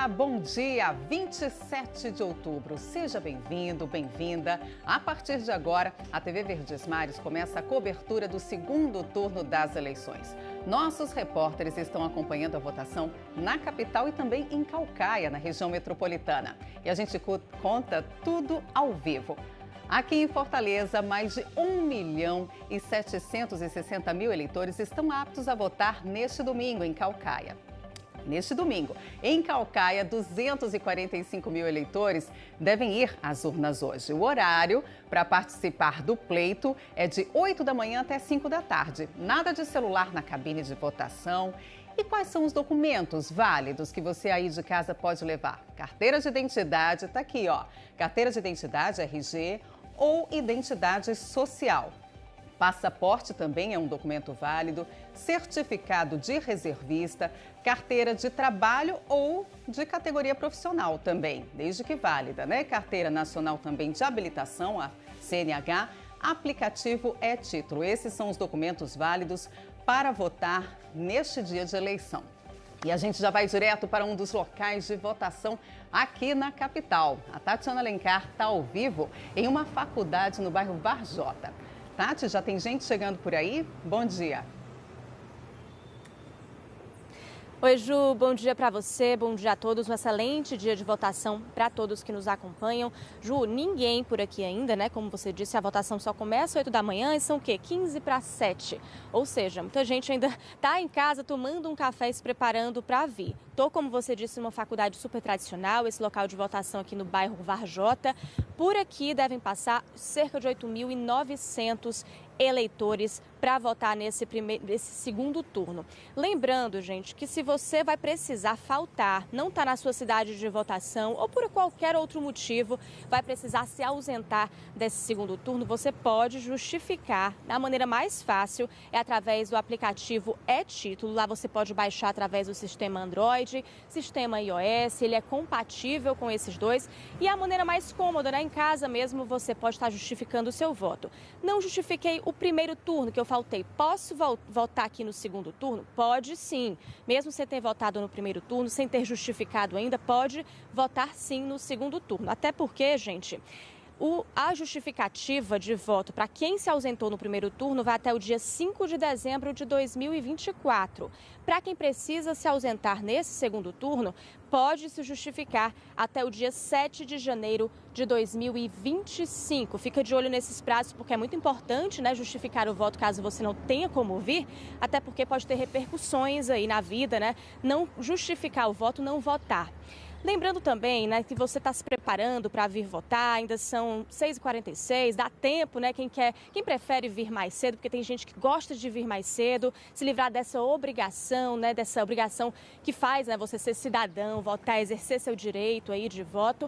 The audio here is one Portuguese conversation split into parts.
Olá, bom dia, 27 de outubro. Seja bem-vindo, bem-vinda. A partir de agora, a TV Verdes Mares começa a cobertura do segundo turno das eleições. Nossos repórteres estão acompanhando a votação na capital e também em Caucaia, na região metropolitana. E a gente conta tudo ao vivo. Aqui em Fortaleza, mais de 1.760.000 eleitores estão aptos a votar neste domingo em Caucaia. Neste domingo, em Caucaia, 245 mil eleitores devem ir às urnas hoje. O horário para participar do pleito é de 8 da manhã até 5 da tarde. Nada de celular na cabine de votação. E quais são os documentos válidos que você aí de casa pode levar? Carteira de identidade, está aqui, ó. Carteira de identidade, RG ou identidade social. Passaporte também é um documento válido, certificado de reservista, carteira de trabalho ou de categoria profissional também, desde que válida, né? Carteira nacional também de habilitação, a CNH, aplicativo e-título. Esses são os documentos válidos para votar neste dia de eleição. E a gente já vai direto para um dos locais de votação aqui na capital. A Tatiana Alencar está ao vivo em uma faculdade no bairro Varjota. Tati, já tem gente chegando por aí? Bom dia. Oi, Ju, bom dia para você, bom dia a todos, um excelente dia de votação para todos que nos acompanham. Ju, ninguém por aqui ainda, né? Como você disse, a votação só começa às 8 da manhã e são o quê? 15 para 7. Ou seja, muita gente ainda está em casa tomando um café e se preparando para vir. Estou, como você disse, numa faculdade super tradicional, esse local de votação aqui no bairro Varjota. Por aqui devem passar cerca de 8.900 eleitores para votar nesse segundo turno. Lembrando, gente, que se você vai precisar faltar, não está na sua cidade de votação ou por qualquer outro motivo, vai precisar se ausentar desse segundo turno, você pode justificar. A maneira mais fácil é através do aplicativo e-título. Lá você pode baixar através do sistema Android, sistema iOS, ele é compatível com esses dois. E a maneira mais cômoda, né? Em casa mesmo, você pode estar justificando o seu voto. Não justifiquei o primeiro turno que eu faltei. Posso votar aqui no segundo turno? Pode sim. Mesmo sem ter votado no primeiro turno, sem ter justificado ainda, pode votar sim no segundo turno. Até porque, gente, a justificativa de voto para quem se ausentou no primeiro turno vai até o dia 5 de dezembro de 2024. Para quem precisa se ausentar nesse segundo turno, pode se justificar até o dia 7 de janeiro de 2025. Fica de olho nesses prazos porque é muito importante, né, justificar o voto caso você não tenha como vir, até porque pode ter repercussões aí na vida, né? Não justificar o voto, não votar. Lembrando também, né, que você está se preparando para vir votar, ainda são 6h46, dá tempo, né, quem prefere vir mais cedo, porque tem gente que gosta de vir mais cedo, se livrar dessa obrigação, né, dessa obrigação que faz, né, você ser cidadão, votar, exercer seu direito aí de voto.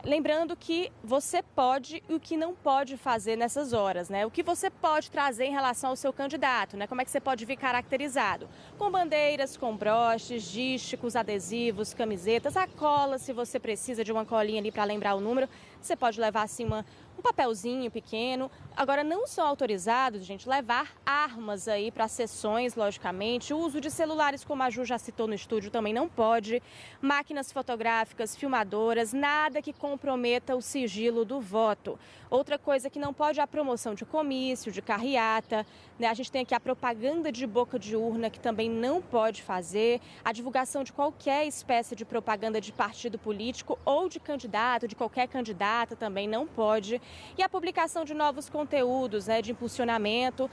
Lembrando que você pode e o que não pode fazer nessas horas, né? O que você pode trazer em relação ao seu candidato, né? Como é que você pode vir caracterizado? Com bandeiras, com broches, dísticos, adesivos, camisetas, a cola, se você precisa de uma colinha ali para lembrar o número, você pode levar assim um papelzinho pequeno. Agora, não são autorizados, gente, levar armas aí para sessões, logicamente. O uso de celulares, como a Ju já citou no estúdio, também não pode. Máquinas fotográficas, filmadoras, nada que comprometa o sigilo do voto. Outra coisa que não pode é a promoção de comício, de carreata, né? A gente tem aqui a propaganda de boca de urna, que também não pode fazer. A divulgação de qualquer espécie de propaganda de partido político ou de candidato, de qualquer candidata, também não pode. E a publicação de novos conteúdos, né, de impulsionamento,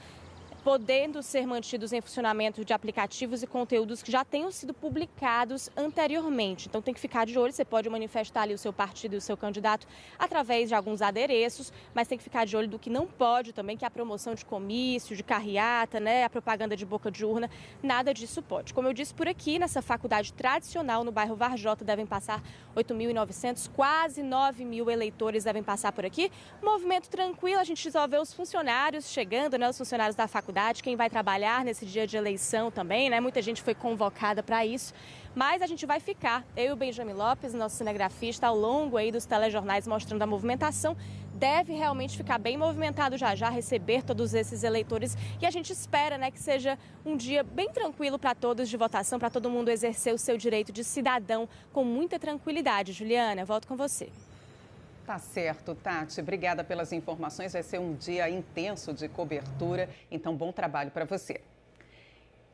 podendo ser mantidos em funcionamento de aplicativos e conteúdos que já tenham sido publicados anteriormente. Então tem que ficar de olho, você pode manifestar ali o seu partido e o seu candidato através de alguns adereços, mas tem que ficar de olho do que não pode também, que é a promoção de comício, de carreata, né, a propaganda de boca de urna, nada disso pode. Como eu disse, por aqui, nessa faculdade tradicional no bairro Varjota, devem passar 8.900, quase 9.000 eleitores devem passar por aqui. Movimento tranquilo, a gente só vê os funcionários chegando, né, os funcionários da faculdade, faculdade, quem vai trabalhar nesse dia de eleição também, né? Muita gente foi convocada para isso. Mas a gente vai ficar, eu e o Benjamin Lopes, nosso cinegrafista, ao longo aí dos telejornais mostrando a movimentação. Deve realmente ficar bem movimentado já, receber todos esses eleitores. E a gente espera, né, que seja um dia bem tranquilo para todos de votação, para todo mundo exercer o seu direito de cidadão com muita tranquilidade. Juliana, volto com você. Tá certo, Tati. Obrigada pelas informações. Vai ser um dia intenso de cobertura, então bom trabalho para você.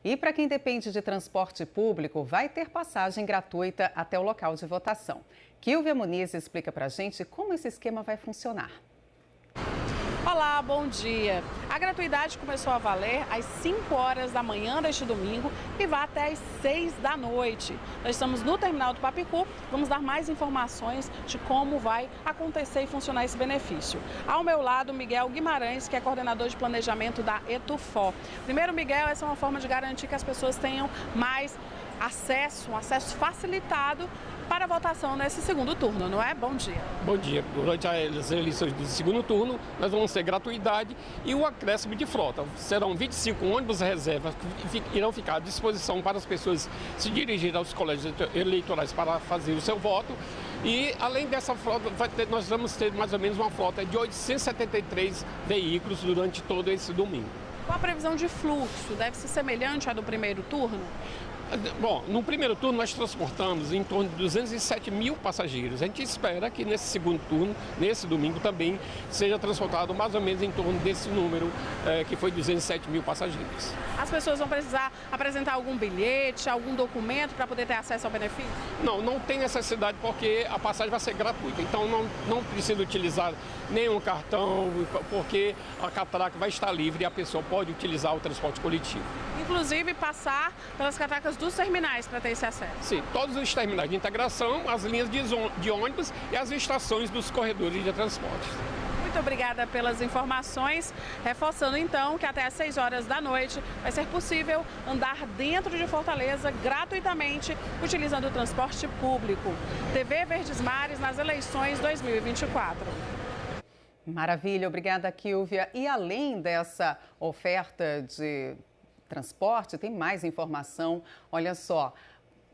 E para quem depende de transporte público, vai ter passagem gratuita até o local de votação. Kilvia Muniz explica para a gente como esse esquema vai funcionar. Olá, bom dia. A gratuidade começou a valer às 5 horas da manhã deste domingo e vai até às 6 da noite. Nós estamos no terminal do Papicu, vamos dar mais informações de como vai acontecer e funcionar esse benefício. Ao meu lado, Miguel Guimarães, que é coordenador de planejamento da ETUFO. Primeiro, Miguel, essa é uma forma de garantir que as pessoas tenham mais acesso, um acesso facilitado para a votação nesse segundo turno, não é? Bom dia. Bom dia. Durante as eleições do segundo turno, nós vamos ter gratuidade e o acréscimo de frota. Serão 25 ônibus reservas que irão ficar à disposição para as pessoas se dirigirem aos colégios eleitorais para fazer o seu voto. E, além dessa frota, nós vamos ter mais ou menos uma frota de 873 veículos durante todo esse domingo. Qual a previsão de fluxo? Deve ser semelhante à do primeiro turno? Bom, no primeiro turno nós transportamos em torno de 207 mil passageiros. A gente espera que nesse segundo turno, nesse domingo também, seja transportado mais ou menos em torno desse número, que foi 207 mil passageiros. As pessoas vão precisar apresentar algum bilhete, algum documento para poder ter acesso ao benefício? Não tem necessidade porque a passagem vai ser gratuita. Então não precisa utilizar nenhum cartão, porque a catraca vai estar livre e a pessoa pode utilizar o transporte coletivo. Inclusive passar pelas catracas dos terminais para ter esse acesso? Sim, todos os terminais de integração, as linhas de ônibus e as estações dos corredores de transporte. Muito obrigada pelas informações, reforçando então que até às 6 horas da noite vai ser possível andar dentro de Fortaleza gratuitamente utilizando o transporte público. TV Verdes Mares nas eleições 2024. Maravilha, obrigada, Kilvia. E além dessa oferta de transporte, tem mais informação. Olha só,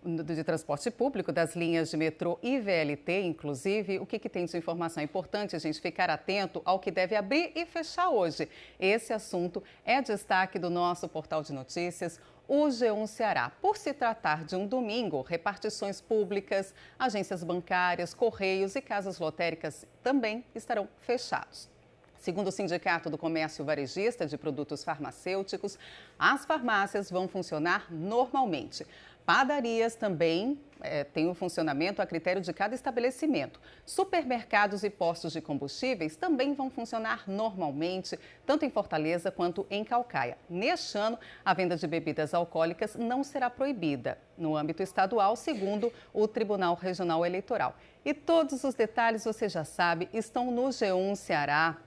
de transporte público, das linhas de metrô e VLT, inclusive, o que tem de informação? É importante a gente ficar atento ao que deve abrir e fechar hoje. Esse assunto é destaque do nosso portal de notícias, o G1 Ceará. Por se tratar de um domingo, repartições públicas, agências bancárias, correios e casas lotéricas também estarão fechados. Segundo o Sindicato do Comércio Varejista de Produtos Farmacêuticos, as farmácias vão funcionar normalmente. Padarias também têm o funcionamento a critério de cada estabelecimento. Supermercados e postos de combustíveis também vão funcionar normalmente, tanto em Fortaleza quanto em Caucaia. Neste ano, a venda de bebidas alcoólicas não será proibida no âmbito estadual, segundo o Tribunal Regional Eleitoral. E todos os detalhes, você já sabe, estão no G1 Ceará.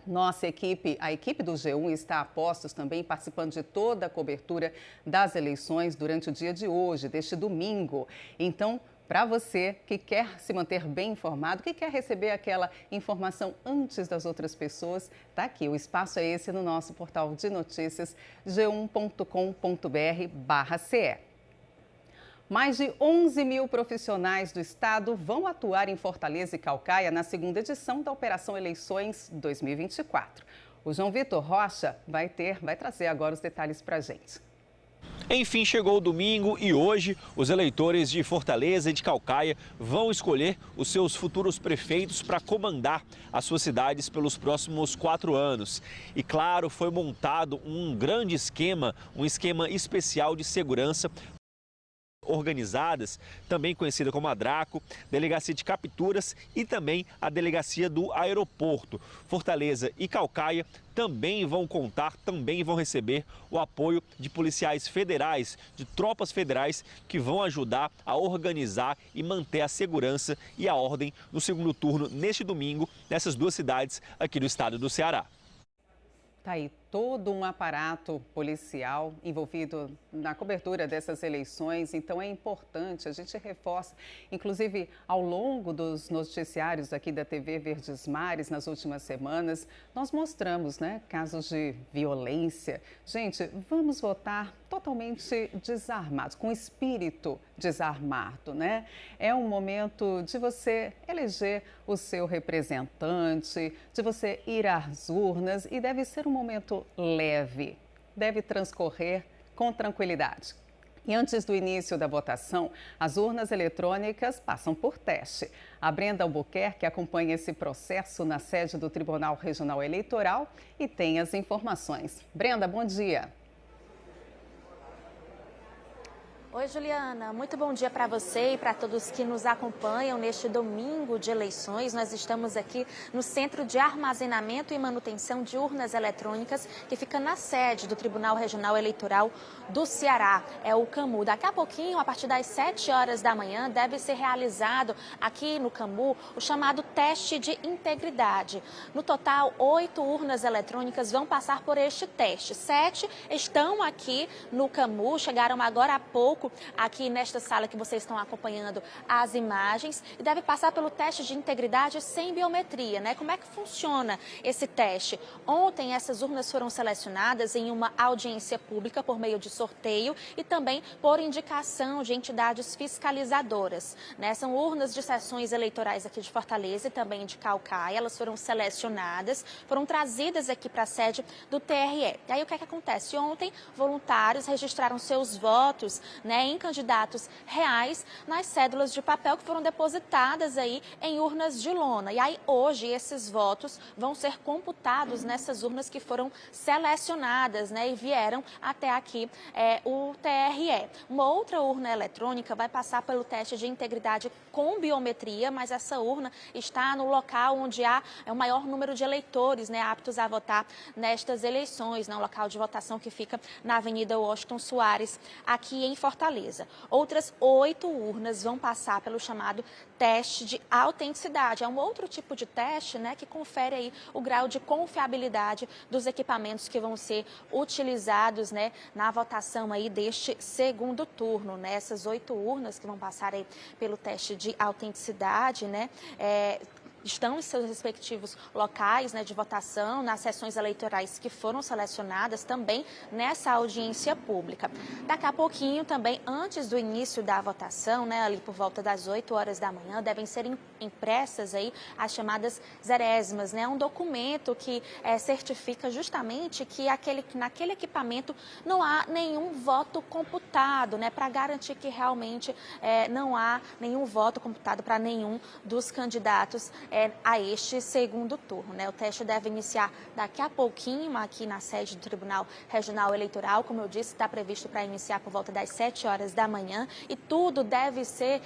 Nossa equipe, a equipe do G1 está a postos também participando de toda a cobertura das eleições durante o dia de hoje, deste domingo. Então, para você que quer se manter bem informado, que quer receber aquela informação antes das outras pessoas, está aqui. O espaço é esse no nosso portal de notícias, g1.com.br/ce. Mais de 11 mil profissionais do estado vão atuar em Fortaleza e Caucaia na segunda edição da Operação Eleições 2024. O João Vitor Rocha vai trazer agora os detalhes para a gente. Enfim, chegou o domingo e hoje os eleitores de Fortaleza e de Caucaia vão escolher os seus futuros prefeitos para comandar as suas cidades pelos próximos 4 anos. E claro, foi montado um grande esquema, um esquema especial de segurança organizadas, também conhecida como a Draco, Delegacia de Capturas e também a Delegacia do Aeroporto. Fortaleza e Caucaia também vão receber o apoio de policiais federais, de tropas federais que vão ajudar a organizar e manter a segurança e a ordem no segundo turno neste domingo, nessas duas cidades aqui do estado do Ceará. Tá aí todo um aparato policial envolvido na cobertura dessas eleições, então é importante, a gente reforça, inclusive ao longo dos noticiários aqui da TV Verdes Mares, nas últimas semanas, nós mostramos, casos de violência. Gente, vamos votar totalmente desarmados, com espírito desarmado, É um momento de você eleger o seu representante, de você ir às urnas e deve ser um momento leve, deve transcorrer com tranquilidade. E antes do início da votação, as urnas eletrônicas passam por teste. A Brenda Albuquerque acompanha esse processo na sede do Tribunal Regional Eleitoral e tem as informações. Brenda, bom dia. Oi, Juliana. Muito bom dia para você e para todos que nos acompanham neste domingo de eleições. Nós estamos aqui no Centro de Armazenamento e Manutenção de Urnas Eletrônicas, que fica na sede do Tribunal Regional Eleitoral do Ceará, é o CAMU. Daqui a pouquinho, a partir das 7 horas da manhã, deve ser realizado aqui no CAMU o chamado teste de integridade. No total, 8 urnas eletrônicas vão passar por este teste. 7 estão aqui no CAMU, chegaram agora há pouco aqui nesta sala que vocês estão acompanhando as imagens e deve passar pelo teste de integridade sem biometria, Como é que funciona esse teste? Ontem essas urnas foram selecionadas em uma audiência pública por meio de sorteio e também por indicação de entidades fiscalizadoras, São urnas de sessões eleitorais aqui de Fortaleza e também de Caucaia. Elas foram selecionadas, foram trazidas aqui para a sede do TRE. E aí o que é que acontece? Ontem, voluntários registraram seus votos, em candidatos reais nas cédulas de papel que foram depositadas aí em urnas de lona. E aí hoje esses votos vão ser computados nessas urnas que foram selecionadas, e vieram até aqui o TRE. Uma outra urna eletrônica vai passar pelo teste de integridade com biometria, mas essa urna está no local onde há o maior número de eleitores, aptos a votar nestas eleições, um local de votação que fica na Avenida Washington Soares, aqui em Fortaleza. Outras 8 urnas vão passar pelo chamado teste de autenticidade. É um outro tipo de teste, que confere aí o grau de confiabilidade dos equipamentos que vão ser utilizados, na votação aí deste segundo turno, Essas 8 urnas que vão passar aí pelo teste de autenticidade, estão em seus respectivos locais de votação, nas sessões eleitorais que foram selecionadas também nessa audiência pública. Daqui a pouquinho também, antes do início da votação, ali por volta das 8 horas da manhã, devem ser impressas aí as chamadas zerésimas, um documento que certifica justamente que naquele equipamento não há nenhum voto computado, para garantir que realmente não há nenhum voto computado para nenhum dos candidatos a este segundo turno. O teste deve iniciar daqui a pouquinho aqui na sede do Tribunal Regional Eleitoral. Como eu disse, está previsto para iniciar por volta das 7 horas da manhã e tudo deve ser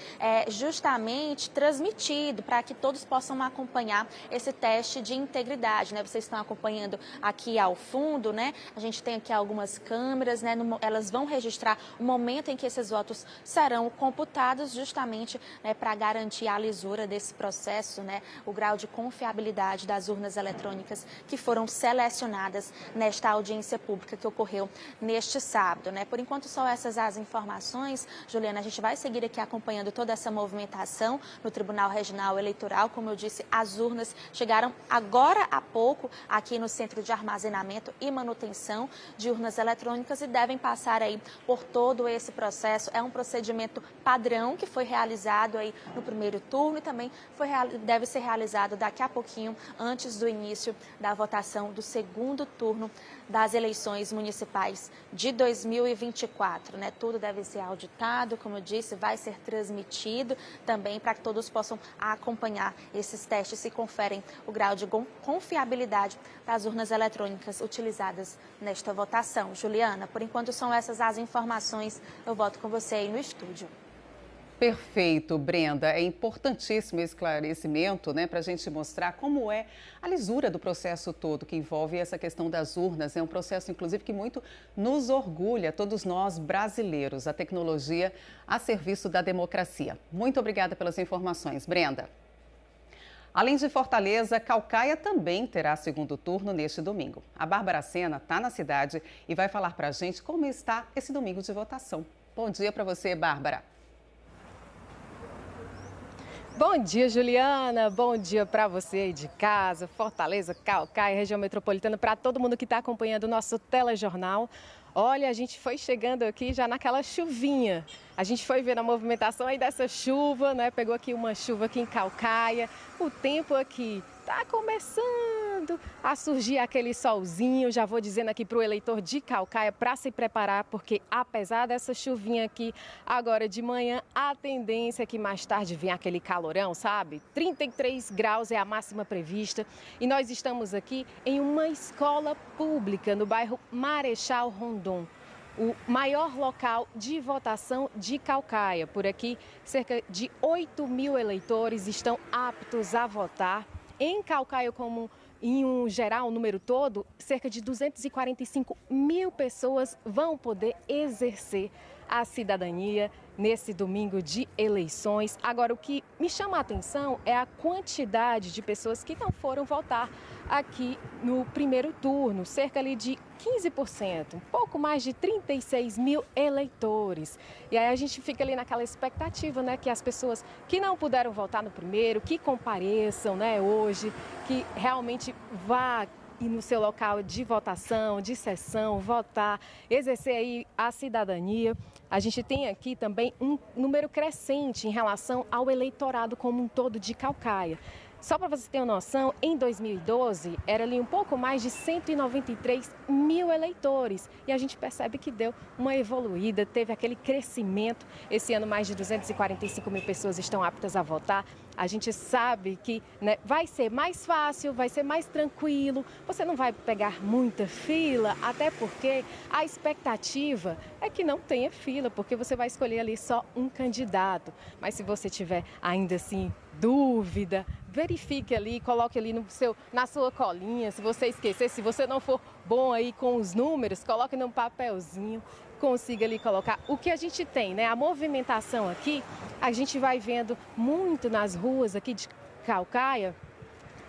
justamente transmitido para que todos possam acompanhar esse teste de integridade. Vocês estão acompanhando aqui ao fundo, A gente tem aqui algumas câmeras, elas vão registrar o momento em que esses votos serão computados justamente para garantir a lisura desse processo, o grau de confiabilidade das urnas eletrônicas que foram selecionadas nesta audiência pública que ocorreu neste sábado, Por enquanto, só essas as informações. Juliana, a gente vai seguir aqui acompanhando toda essa movimentação no Tribunal Regional Eleitoral. Como eu disse, as urnas chegaram agora há pouco aqui no Centro de Armazenamento e Manutenção de Urnas Eletrônicas e devem passar aí por todo esse processo. É um procedimento padrão que foi realizado aí no primeiro turno e também deve ser realizado daqui a pouquinho, antes do início da votação do segundo turno das eleições municipais de 2024, Tudo deve ser auditado, como eu disse, vai ser transmitido também para que todos possam acompanhar esses testes e conferem o grau de confiabilidade das urnas eletrônicas utilizadas nesta votação. Juliana, por enquanto são essas as informações. Eu volto com você aí no estúdio. Perfeito, Brenda. É importantíssimo esse esclarecimento, para a gente mostrar como é a lisura do processo todo que envolve essa questão das urnas. É um processo, inclusive, que muito nos orgulha, todos nós brasileiros, a tecnologia a serviço da democracia. Muito obrigada pelas informações, Brenda. Além de Fortaleza, Caucaia também terá segundo turno neste domingo. A Bárbara Sena está na cidade e vai falar para a gente como está esse domingo de votação. Bom dia para você, Bárbara. Bom dia, Juliana. Bom dia para você aí de casa, Fortaleza, Caucaia, região metropolitana, para todo mundo que está acompanhando o nosso telejornal. Olha, a gente foi chegando aqui já naquela chuvinha. A gente foi vendo a movimentação aí dessa chuva, né? Pegou aqui uma chuva aqui em Caucaia. O tempo aqui tá começando a surgir aquele solzinho. Já vou dizendo aqui para o eleitor de Caucaia para se preparar, porque apesar dessa chuvinha aqui agora de manhã, a tendência é que mais tarde venha aquele calorão, sabe? 33 graus é a máxima prevista. E nós estamos aqui em uma escola pública no bairro Marechal Rondon, o maior local de votação de Caucaia. Por aqui, cerca de 8.000 eleitores estão aptos a votar. Em Caucaia, como em um geral, o número todo, cerca de 245.000 pessoas vão poder exercer a cidadania nesse domingo de eleições. Agora, o que me chama a atenção é a quantidade de pessoas que não foram votar aqui no primeiro turno, cerca ali de 15%, um pouco mais de 36.000 eleitores. E aí a gente fica ali naquela expectativa, né, que as pessoas que não puderam votar no primeiro, que compareçam, né, hoje, que realmente vá ir no seu local de votação, de sessão, votar, exercer aí a cidadania. A gente tem aqui também um número crescente em relação ao eleitorado como um todo de Caucaia. Só para você ter uma noção, em 2012 era ali um pouco mais de 193.000 eleitores e a gente percebe que deu uma evoluída, teve aquele crescimento. Esse ano mais de 245.000 pessoas estão aptas a votar. A gente sabe que, né, vai ser mais fácil, vai ser mais tranquilo, você não vai pegar muita fila, até porque a expectativa é que não tenha fila, porque você vai escolher ali só um candidato. Mas se você tiver ainda assim dúvida, verifique ali, coloque ali na sua colinha. Se você esquecer, se você não for bom aí com os números, coloque num papelzinho, consiga ali colocar o que a gente tem, né? A movimentação aqui, a gente vai vendo muito nas ruas aqui de Caucaia,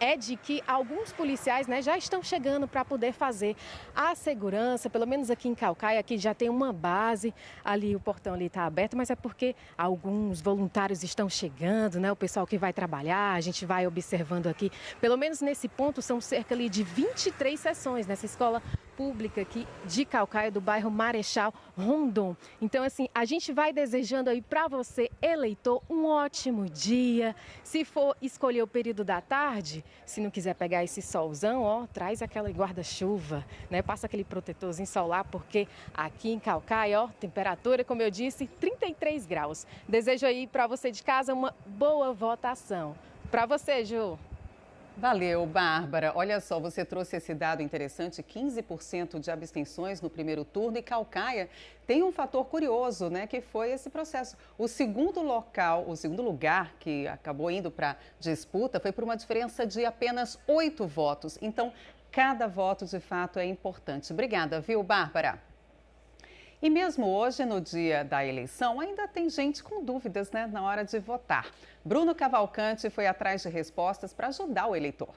é de que alguns policiais, né, já estão chegando para poder fazer a segurança, pelo menos aqui em Caucaia, aqui já tem uma base, ali o portão ali está aberto, mas é porque alguns voluntários estão chegando, né, o pessoal que vai trabalhar, a gente vai observando aqui, pelo menos nesse ponto são cerca ali de 23 sessões nessa escola pública aqui de Caucaia, do bairro Marechal Rondon. Então, assim, a gente vai desejando aí para você, eleitor, um ótimo dia. Se for escolher o período da tarde, se não quiser pegar esse solzão, ó, traz aquela guarda-chuva, né? Passa aquele protetorzinho solar, porque aqui em Caucaia, ó, temperatura, como eu disse, 33 graus. Desejo aí para você de casa uma boa votação. Para você, Ju. Valeu, Bárbara. Olha só, você trouxe esse dado interessante, 15% de abstenções no primeiro turno, e Caucaia tem um fator curioso, né, que foi esse processo. O segundo lugar que acabou indo para disputa foi por uma diferença de apenas 8 votos. Então, cada voto, de fato, é importante. Obrigada, viu, Bárbara? E mesmo hoje, no dia da eleição, ainda tem gente com dúvidas, né, na hora de votar. Bruno Cavalcante foi atrás de respostas para ajudar o eleitor.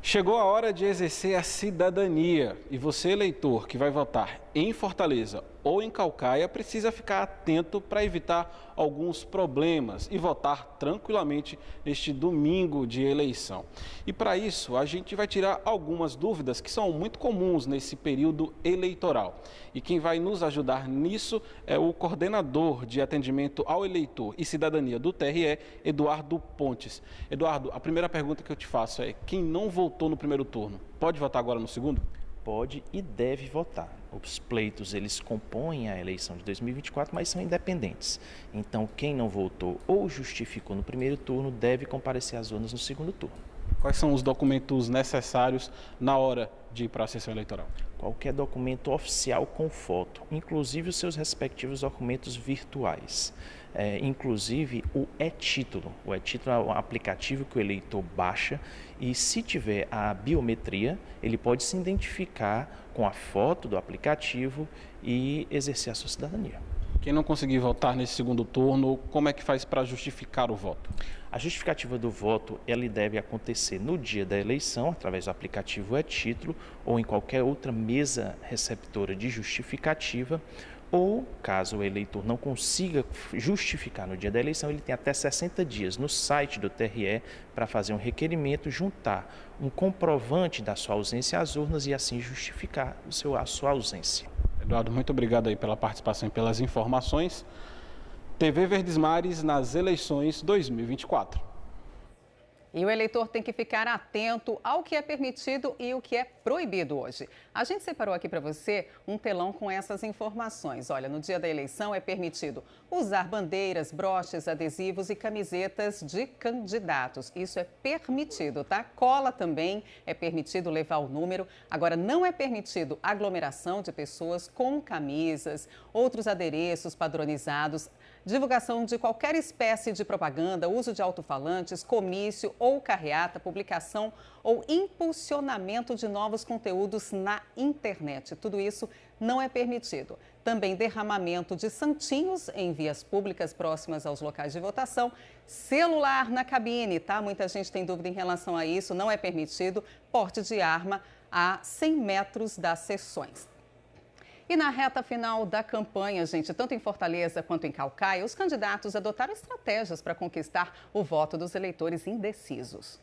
Chegou a hora de exercer a cidadania e você, eleitor, que vai votar em Fortaleza ou em Caucaia, precisa ficar atento para evitar alguns problemas e votar tranquilamente neste domingo de eleição. E para isso, a gente vai tirar algumas dúvidas que são muito comuns nesse período eleitoral. E quem vai nos ajudar nisso é o coordenador de atendimento ao eleitor e cidadania do TRE, Eduardo Pontes. Eduardo, a primeira pergunta que eu te faço é: quem não votou no primeiro turno, pode votar agora no segundo? Pode e deve votar. Os pleitos, eles compõem a eleição de 2024, mas são independentes. Então, quem não votou ou justificou no primeiro turno deve comparecer às urnas no segundo turno. Quais são os documentos necessários na hora de ir para a sessão eleitoral? Qualquer documento oficial com foto, inclusive os seus respectivos documentos virtuais. Inclusive o e-título. O e-título é um aplicativo que o eleitor baixa e, se tiver a biometria, ele pode se identificar com a foto do aplicativo e exercer a sua cidadania. Quem não conseguir votar nesse segundo turno, como é que faz para justificar o voto? A justificativa do voto, ele deve acontecer no dia da eleição, através do aplicativo e-Título ou em qualquer outra mesa receptora de justificativa, ou, caso o eleitor não consiga justificar no dia da eleição, ele tem até 60 dias no site do TRE para fazer um requerimento, juntar um comprovante da sua ausência às urnas e assim justificar a sua ausência. Eduardo, muito obrigado aí pela participação e pelas informações. TV Verdes Mares nas eleições 2024. E o eleitor tem que ficar atento ao que é permitido e o que é proibido hoje. A gente separou aqui para você um telão com essas informações. Olha, no dia da eleição é permitido usar bandeiras, broches, adesivos e camisetas de candidatos. Isso é permitido, tá? Cola também é permitido levar o número. Agora, não é permitido aglomeração de pessoas com camisas, outros adereços padronizados, divulgação de qualquer espécie de propaganda, uso de alto-falantes, comício ou carreata, publicação ou impulsionamento de novos conteúdos na internet. Tudo isso não é permitido. Também derramamento de santinhos em vias públicas próximas aos locais de votação. Celular na cabine, tá? Muita gente tem dúvida em relação a isso, não é permitido. Porte de arma a 100 metros das sessões. E na reta final da campanha, gente, tanto em Fortaleza quanto em Caucaia, os candidatos adotaram estratégias para conquistar o voto dos eleitores indecisos.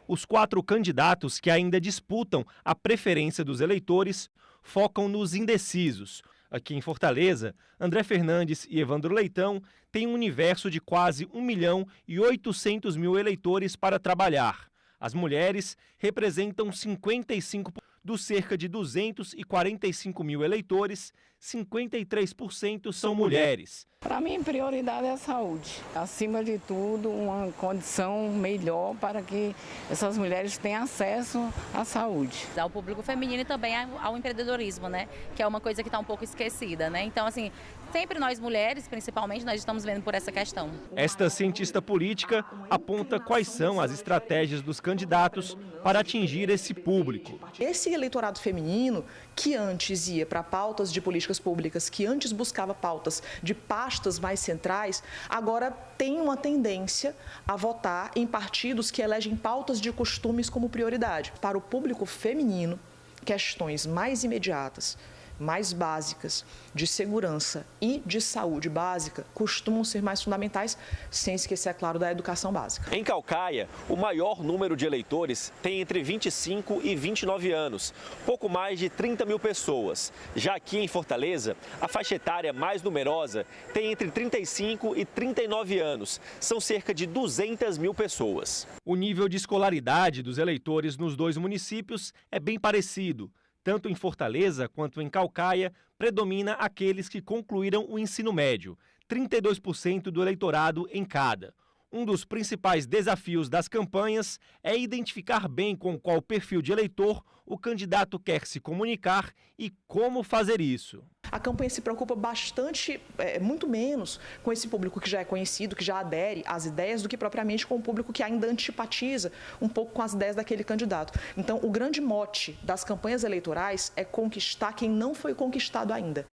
Os 4 candidatos que ainda disputam a preferência dos eleitores focam nos indecisos. Aqui em Fortaleza, André Fernandes e Evandro Leitão têm um universo de quase 1.800.000 eleitores para trabalhar. As mulheres representam 55% dos cerca de 245 mil eleitores, 53% são mulheres. Para mim, prioridade é a saúde. Acima de tudo, uma condição melhor para que essas mulheres tenham acesso à saúde. Ao público feminino e também ao empreendedorismo, né? Que é uma coisa que está um pouco esquecida, né? Então, assim, sempre nós mulheres, principalmente, nós estamos vendo por essa questão. Esta cientista política aponta quais são as estratégias dos candidatos para atingir esse público. Esse eleitorado feminino que antes ia para pautas de políticas públicas, que antes buscava pautas de pastas mais centrais, agora tem uma tendência a votar em partidos que elegem pautas de costumes como prioridade. Para o público feminino, questões mais imediatas, mais básicas, de segurança e de saúde básica, costumam ser mais fundamentais, sem esquecer, é claro, da educação básica. Em Caucaia, o maior número de eleitores tem entre 25 e 29 anos, pouco mais de 30 mil pessoas. Já aqui em Fortaleza, a faixa etária mais numerosa tem entre 35 e 39 anos, são cerca de 200 mil pessoas. O nível de escolaridade dos eleitores nos 2 municípios é bem parecido. Tanto em Fortaleza quanto em Caucaia, predomina aqueles que concluíram o ensino médio, 32% do eleitorado em cada. Um dos principais desafios das campanhas é identificar bem com qual perfil de eleitor o candidato quer se comunicar e como fazer isso. A campanha se preocupa bastante, muito menos com esse público que já é conhecido, que já adere às ideias, do que propriamente com o público que ainda antipatiza um pouco com as ideias daquele candidato. Então, o grande mote das campanhas eleitorais é conquistar quem não foi conquistado ainda.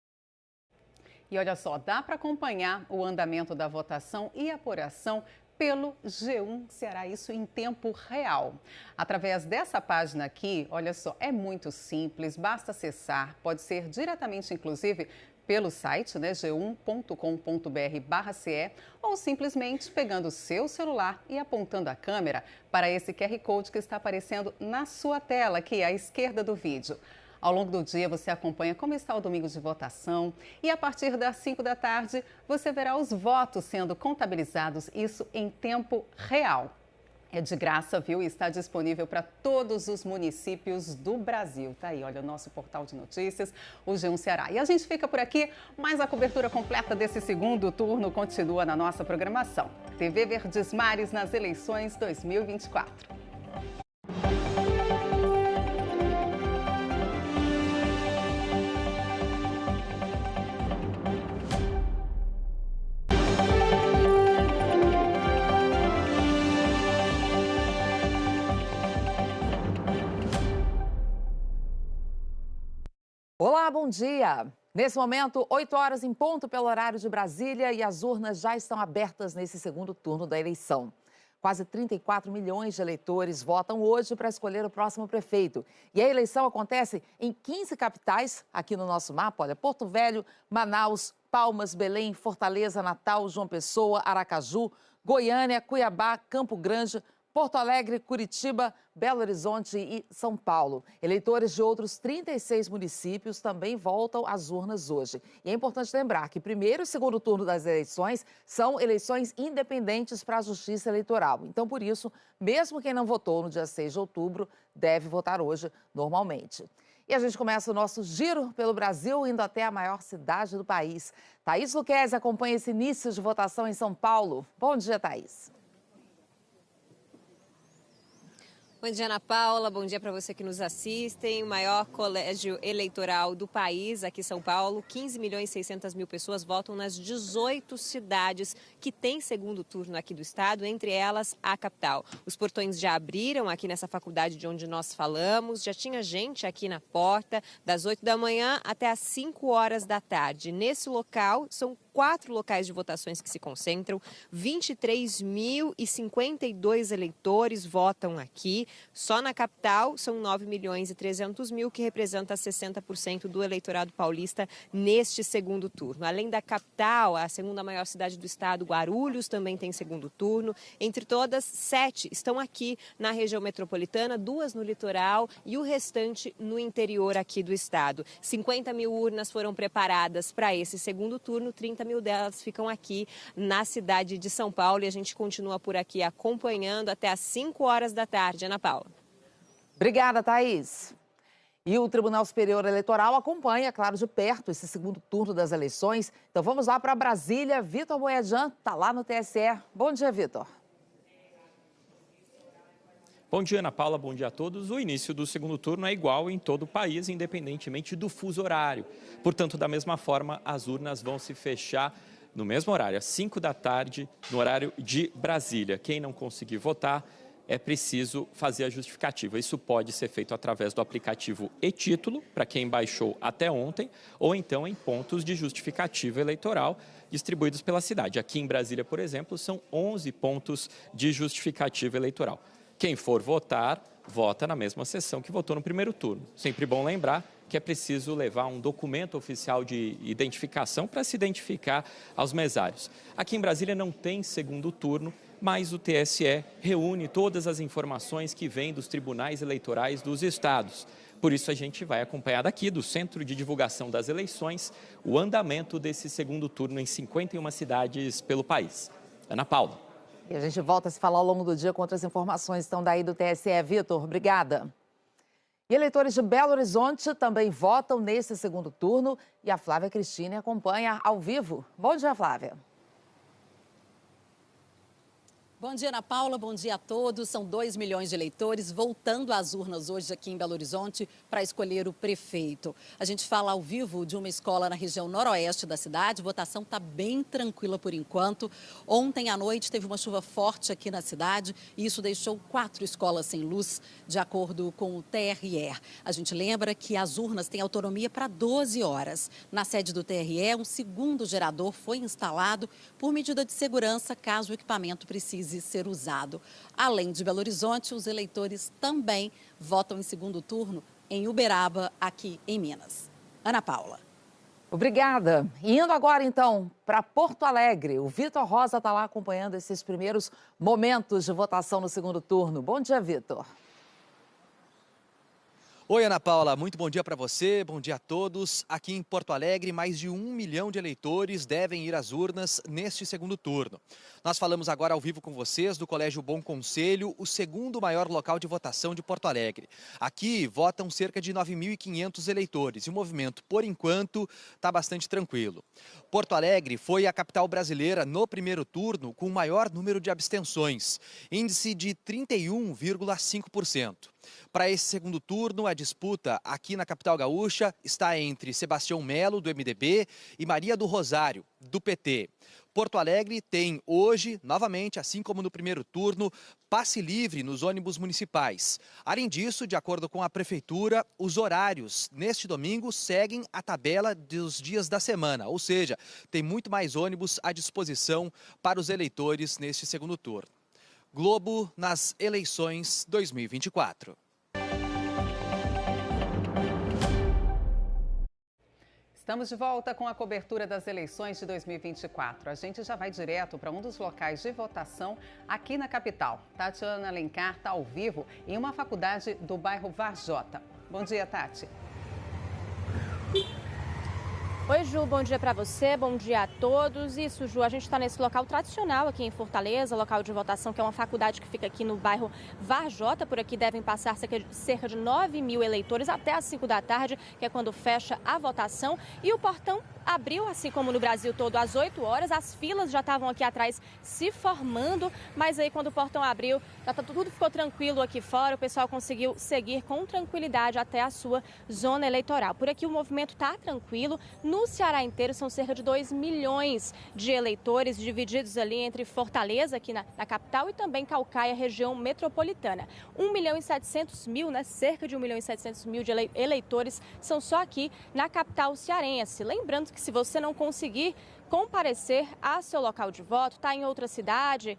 E olha só, dá para acompanhar o andamento da votação e apuração pelo G1 Ceará, isso em tempo real. Através dessa página aqui, olha só, é muito simples, basta acessar, pode ser diretamente, inclusive, pelo site, né, g1.com.br/CE, ou simplesmente pegando o seu celular e apontando a câmera para esse QR Code que está aparecendo na sua tela, aqui à esquerda do vídeo. Ao longo do dia, você acompanha como está o domingo de votação e a partir das 5 da tarde, você verá os votos sendo contabilizados, isso em tempo real. É de graça, viu? E está disponível para todos os municípios do Brasil. Tá aí, olha, o nosso portal de notícias, o G1 Ceará. E a gente fica por aqui, mas a cobertura completa desse segundo turno continua na nossa programação. TV Verdes Mares nas eleições 2024. Olá, bom dia! Nesse momento, 8 horas em ponto pelo horário de Brasília e as urnas já estão abertas nesse segundo turno da eleição. Quase 34 milhões de eleitores votam hoje para escolher o próximo prefeito. E a eleição acontece em 15 capitais aqui no nosso mapa. Olha, Porto Velho, Manaus, Palmas, Belém, Fortaleza, Natal, João Pessoa, Aracaju, Goiânia, Cuiabá, Campo Grande, Porto Alegre, Curitiba, Belo Horizonte e São Paulo. Eleitores de outros 36 municípios também voltam às urnas hoje. E é importante lembrar que primeiro e segundo turno das eleições são eleições independentes para a Justiça Eleitoral. Então, por isso, mesmo quem não votou no dia 6 de outubro, deve votar hoje normalmente. E a gente começa o nosso giro pelo Brasil, indo até a maior cidade do país. Thaís Luquezzi acompanha esse início de votação em São Paulo. Bom dia, Thaís. Bom dia, Ana Paula. Bom dia para você que nos assistem. O maior colégio eleitoral do país, aqui em São Paulo. 15.600.000 pessoas votam nas 18 cidades que têm segundo turno aqui do estado, entre elas a capital. Os portões já abriram aqui nessa faculdade de onde nós falamos. Já tinha gente aqui na porta, das 8 da manhã até às 5 horas da tarde. Nesse local, são 4 locais de votações que se concentram. 23.052 eleitores votam aqui. Só na capital são 9.300.000, que representa 60% do eleitorado paulista neste segundo turno. Além da capital, a segunda maior cidade do estado, Guarulhos, também tem segundo turno. Entre todas, 7 estão aqui na região metropolitana, 2 no litoral e o restante no interior aqui do estado. 50.000 urnas foram preparadas para esse segundo turno, 30.000 delas ficam aqui na cidade de São Paulo e a gente continua por aqui acompanhando até às 5 horas da tarde. Ana Paula. Obrigada, Thaís. E o Tribunal Superior Eleitoral acompanha, claro, de perto esse segundo turno das eleições. Então vamos lá para Brasília. Vitor Boiadan está lá no TSE. Bom dia, Vitor. Bom dia, Ana Paula. Bom dia a todos. O início do segundo turno é igual em todo o país, independentemente do fuso horário. Portanto, da mesma forma, as urnas vão se fechar no mesmo horário, às 5 da tarde, no horário de Brasília. Quem não conseguir votar, é preciso fazer a justificativa. Isso pode ser feito através do aplicativo e-Título, para quem baixou até ontem, ou então em pontos de justificativa eleitoral distribuídos pela cidade. Aqui em Brasília, por exemplo, são 11 pontos de justificativa eleitoral. Quem for votar, vota na mesma sessão que votou no primeiro turno. Sempre bom lembrar que é preciso levar um documento oficial de identificação para se identificar aos mesários. Aqui em Brasília não tem segundo turno, mas o TSE reúne todas as informações que vêm dos tribunais eleitorais dos estados. Por isso a gente vai acompanhar daqui do Centro de Divulgação das Eleições o andamento desse segundo turno em 51 cidades pelo país. Ana Paula. E a gente volta a se falar ao longo do dia com outras informações. Estão daí do TSE. Vitor, obrigada. E eleitores de Belo Horizonte também votam nesse segundo turno e a Flávia Cristine acompanha ao vivo. Bom dia, Flávia. Bom dia, Ana Paula. Bom dia a todos. São 2 milhões de eleitores voltando às urnas hoje aqui em Belo Horizonte para escolher o prefeito. A gente fala ao vivo de uma escola na região noroeste da cidade. A votação está bem tranquila por enquanto. Ontem à noite teve uma chuva forte aqui na cidade e isso deixou 4 escolas sem luz, de acordo com o TRE. A gente lembra que as urnas têm autonomia para 12 horas. Na sede do TRE, um segundo gerador foi instalado por medida de segurança, caso o equipamento precise ser usado. Além de Belo Horizonte, os eleitores também votam em segundo turno em Uberaba, aqui em Minas. Ana Paula. Obrigada. E indo agora, então, para Porto Alegre. O Vitor Rosa está lá acompanhando esses primeiros momentos de votação no segundo turno. Bom dia, Vitor. Oi, Ana Paula, muito bom dia para você, bom dia a todos. Aqui em Porto Alegre, mais de 1 milhão de eleitores devem ir às urnas neste segundo turno. Nós falamos agora ao vivo com vocês do Colégio Bom Conselho, o segundo maior local de votação de Porto Alegre. Aqui votam cerca de 9.500 eleitores e o movimento, por enquanto, está bastante tranquilo. Porto Alegre foi a capital brasileira no primeiro turno com o maior número de abstenções, índice de 31,5%. Para esse segundo turno, a disputa aqui na capital gaúcha está entre Sebastião Melo, do MDB, e Maria do Rosário, do PT. Porto Alegre tem hoje, novamente, assim como no primeiro turno, passe livre nos ônibus municipais. Além disso, de acordo com a Prefeitura, os horários neste domingo seguem a tabela dos dias da semana, ou seja, tem muito mais ônibus à disposição para os eleitores neste segundo turno. Globo nas eleições 2024. Estamos de volta com a cobertura das eleições de 2024. A gente já vai direto para um dos locais de votação aqui na capital. Tatiana Alencar está ao vivo em uma faculdade do bairro Varjota. Bom dia, Tati. Oi, Ju, bom dia para você, bom dia a todos. Isso, Ju, a gente está nesse local tradicional aqui em Fortaleza, local de votação, que é uma faculdade que fica aqui no bairro Varjota. Por aqui devem passar cerca de 9 mil eleitores até às 5 da tarde, que é quando fecha a votação. E o portão abriu, assim como no Brasil todo, às 8 horas. As filas já estavam aqui atrás se formando, mas aí quando o portão abriu, tudo ficou tranquilo aqui fora. O pessoal conseguiu seguir com tranquilidade até a sua zona eleitoral. Por aqui o movimento está tranquilo. No Ceará inteiro são cerca de 2 milhões de eleitores divididos ali entre Fortaleza, aqui na capital, e também Caucaia, região metropolitana. 1.700.000, né? Cerca de 1.700.000 de eleitores são só aqui na capital cearense. Lembrando que se você não conseguir comparecer a seu local de voto, está em outra cidade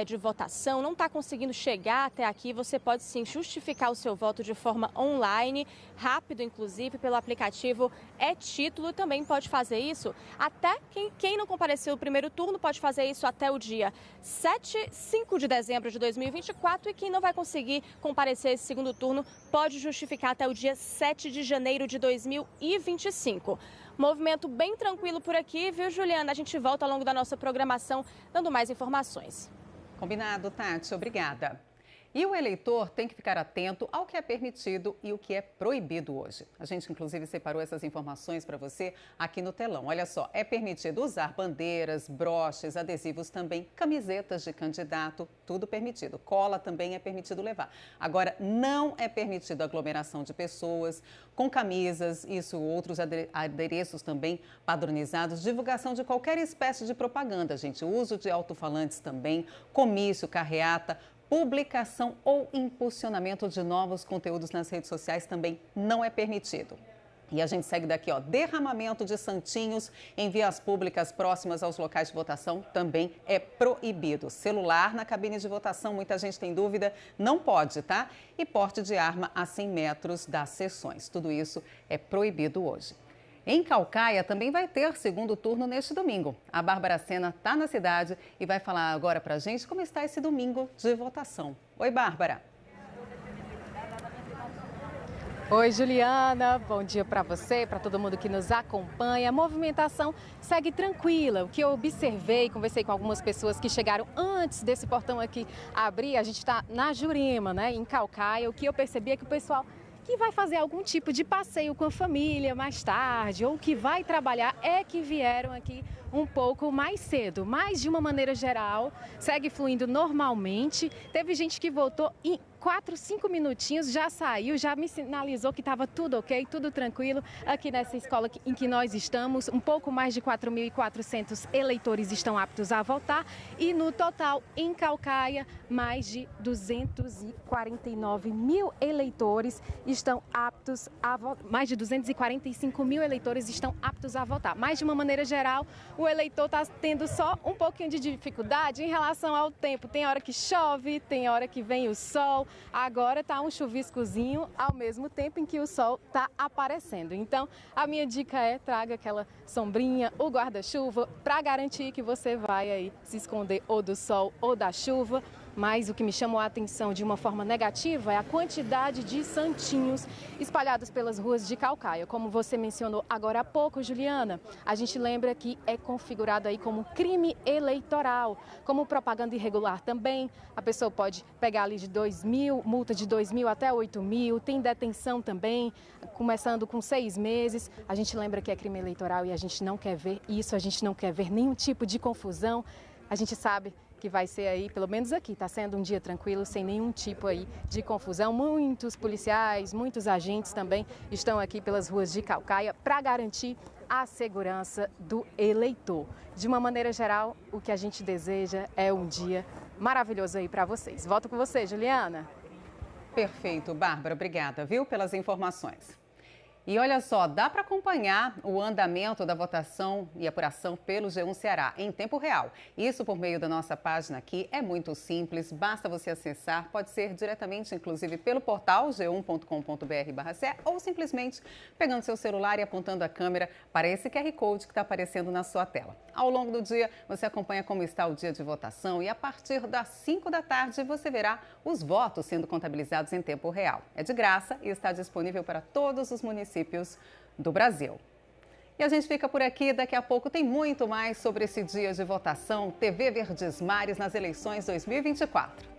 de votação, não está conseguindo chegar até aqui, você pode sim justificar o seu voto de forma online, rápido inclusive, pelo aplicativo É-Título. Também pode fazer isso até quem não compareceu no primeiro turno pode fazer isso até o dia 5 de dezembro de 2024, e quem não vai conseguir comparecer esse segundo turno pode justificar até o dia 7 de janeiro de 2025. Movimento bem tranquilo por aqui, viu, Juliana? A gente volta ao longo da nossa programação dando mais informações. Combinado, Tati. Obrigada. E o eleitor tem que ficar atento ao que é permitido e o que é proibido hoje. A gente, inclusive, separou essas informações para você aqui no telão. Olha só, é permitido usar bandeiras, broches, adesivos também, camisetas de candidato, tudo permitido. Cola também é permitido levar. Agora, não é permitido aglomeração de pessoas com camisas, isso, outros adereços também padronizados, divulgação de qualquer espécie de propaganda, gente, uso de alto-falantes também, comício, carreata, publicação ou impulsionamento de novos conteúdos nas redes sociais também não é permitido. E a gente segue daqui, ó, derramamento de santinhos em vias públicas próximas aos locais de votação também é proibido. Celular na cabine de votação, muita gente tem dúvida, não pode, tá? E porte de arma a 100 metros das sessões. Tudo isso é proibido hoje. Em Caucaia também vai ter segundo turno neste domingo. A Bárbara Sena está na cidade e vai falar agora para a gente como está esse domingo de votação. Oi, Bárbara. Oi, Juliana. Bom dia para você, para todo mundo que nos acompanha. A movimentação segue tranquila. O que eu observei, conversei com algumas pessoas que chegaram antes desse portão aqui abrir. A gente está na Jurema, né, em Caucaia. O que eu percebi é que o pessoal que vai fazer algum tipo de passeio com a família mais tarde ou que vai trabalhar é que vieram aqui um pouco mais cedo. Mas, de uma maneira geral, segue fluindo normalmente. Teve gente que voltou em 4, 5 minutinhos, já saiu, já me sinalizou que estava tudo ok, tudo tranquilo aqui nessa escola em que nós estamos. Um pouco mais de 4.400 eleitores estão aptos a votar e, no total, em Caucaia, mais de 249 mil eleitores estão aptos a votar. Mais de 245 mil eleitores estão aptos a votar. Mas, de uma maneira geral, o eleitor está tendo só um pouquinho de dificuldade em relação ao tempo. Tem hora que chove, tem hora que vem o sol. Agora está um chuviscozinho ao mesmo tempo em que o sol está aparecendo. Então, a minha dica é traga aquela sombrinha, o guarda-chuva, para garantir que você vai aí se esconder ou do sol ou da chuva. Mas o que me chamou a atenção de uma forma negativa é a quantidade de santinhos espalhados pelas ruas de Caucaia. Como você mencionou agora há pouco, Juliana, a gente lembra que é configurado aí como crime eleitoral, como propaganda irregular também. A pessoa pode pegar ali de 2.000, multa de 2.000 até 8.000, tem detenção também, começando com 6 meses. A gente lembra que é crime eleitoral e a gente não quer ver isso, a gente não quer ver nenhum tipo de confusão. A gente sabe que vai ser aí, pelo menos aqui, está sendo um dia tranquilo, sem nenhum tipo aí de confusão. Muitos policiais, muitos agentes também estão aqui pelas ruas de Caucaia para garantir a segurança do eleitor. De uma maneira geral, o que a gente deseja é um dia maravilhoso aí para vocês. Volto com você, Juliana. Perfeito, Bárbara. Obrigada, viu, pelas informações. E olha só, dá para acompanhar o andamento da votação e apuração pelo G1 Ceará em tempo real. Isso por meio da nossa página aqui, é muito simples, basta você acessar, pode ser diretamente, inclusive, pelo portal g1.com.br/ce ou simplesmente pegando seu celular e apontando a câmera para esse QR Code que está aparecendo na sua tela. Ao longo do dia, você acompanha como está o dia de votação e a partir das 5 da tarde você verá os votos sendo contabilizados em tempo real. É de graça e está disponível para todos os municípios do Brasil. E a gente fica por aqui, daqui a pouco tem muito mais sobre esse dia de votação. TV Verdes Mares nas eleições 2024.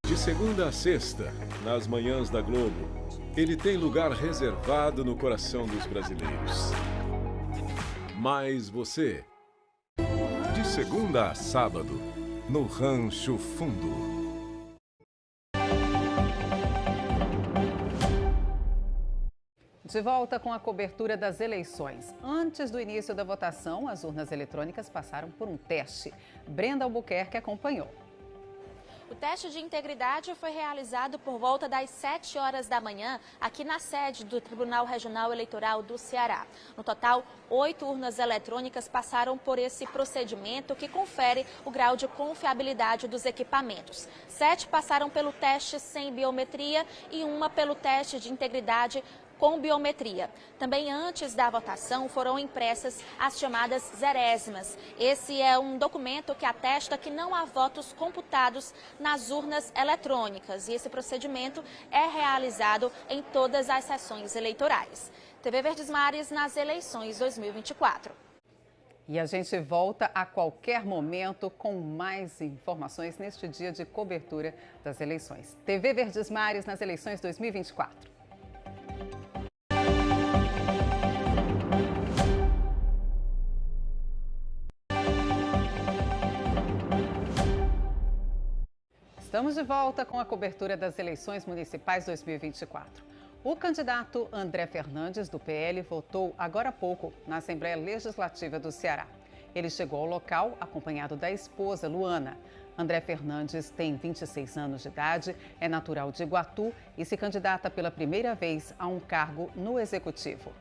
De segunda a sexta, nas manhãs da Globo, ele tem lugar reservado no coração dos brasileiros. Mas você, de segunda a sábado, no Rancho Fundo. De volta com a cobertura das eleições. Antes do início da votação, as urnas eletrônicas passaram por um teste. Brenda Albuquerque acompanhou. O teste de integridade foi realizado por volta das 7 horas da manhã, aqui na sede do Tribunal Regional Eleitoral do Ceará. No total, 8 urnas eletrônicas passaram por esse procedimento que confere o grau de confiabilidade dos equipamentos. 7 passaram pelo teste sem biometria e uma pelo teste de integridade com biometria. Também antes da votação foram impressas as chamadas zerésimas. Esse é um documento que atesta que não há votos computados nas urnas eletrônicas e esse procedimento é realizado em todas as sessões eleitorais. TV Verdes Mares nas eleições 2024. E a gente volta a qualquer momento com mais informações neste dia de cobertura das eleições. TV Verdes Mares nas eleições 2024. Estamos de volta com a cobertura das eleições municipais 2024. O candidato André Fernandes, do PL, votou agora há pouco na Assembleia Legislativa do Ceará. Ele chegou ao local acompanhado da esposa, Luana. André Fernandes tem 26 anos de idade, é natural de Iguatu e se candidata pela primeira vez a um cargo no Executivo.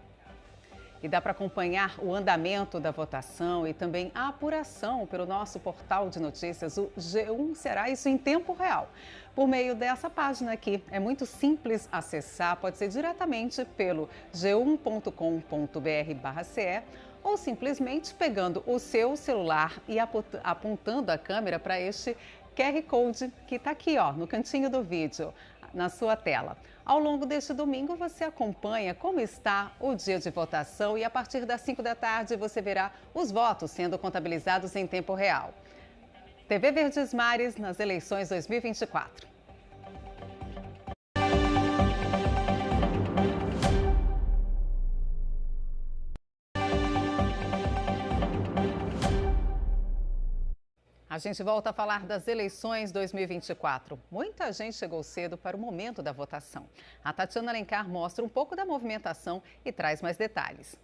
E dá para acompanhar o andamento da votação e também a apuração pelo nosso portal de notícias, o G1 Ceará, isso em tempo real. Por meio dessa página aqui, é muito simples acessar, pode ser diretamente pelo g1.com.br/ce ou simplesmente pegando o seu celular e apontando a câmera para este QR Code que está aqui, ó, no cantinho do vídeo, na sua tela. Ao longo deste domingo, você acompanha como está o dia de votação e a partir das 5 da tarde você verá os votos sendo contabilizados em tempo real. TV Verdes Mares nas eleições 2024. A gente volta a falar das eleições 2024. Muita gente chegou cedo para o momento da votação. A Tatiana Alencar mostra um pouco da movimentação e traz mais detalhes.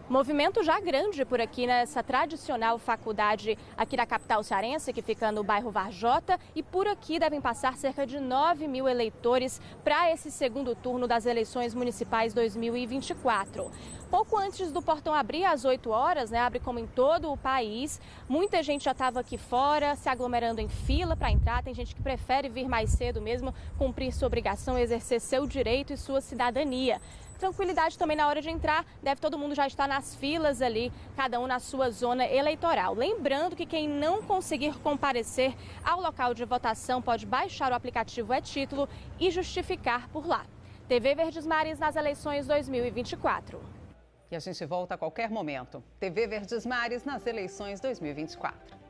Movimento já grande por aqui nessa tradicional faculdade aqui da capital cearense, que fica no bairro Varjota. E por aqui devem passar cerca de 9 mil eleitores para esse segundo turno das eleições municipais 2024. Pouco antes do portão abrir, às 8 horas, abre como em todo o país. Muita gente já estava aqui fora, se aglomerando em fila para entrar. Tem gente que prefere vir mais cedo mesmo, cumprir sua obrigação, exercer seu direito e sua cidadania. tranquilidade também na hora de entrar. Deve todo mundo já estar nas filas ali, cada um na sua zona eleitoral. Lembrando que quem não conseguir comparecer ao local de votação pode baixar o aplicativo e-Título e justificar por lá. TV Verdes Mares nas eleições 2024. E a gente volta a qualquer momento. TV Verdes Mares nas eleições 2024.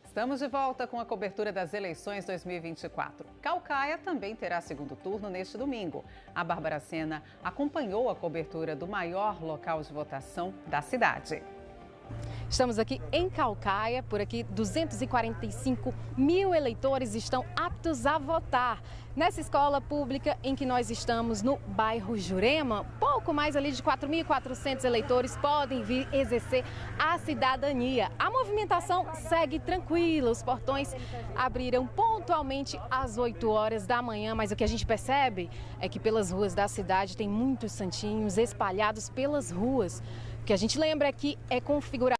Estamos de volta com a cobertura das eleições 2024. Calcaia também terá segundo turno neste domingo. A Bárbara Sena acompanhou a cobertura do maior local de votação da cidade. Estamos aqui em Calcaia, por aqui 245 mil eleitores estão aptos a votar. Nessa escola pública em que nós estamos, no bairro Jurema, pouco mais ali de 4.400 eleitores podem vir exercer a cidadania. A movimentação segue tranquila, os portões abriram pontualmente às 8 horas da manhã, mas o que a gente percebe é que pelas ruas da cidade tem muitos santinhos espalhados pelas ruas. O que a gente lembra é que é configurado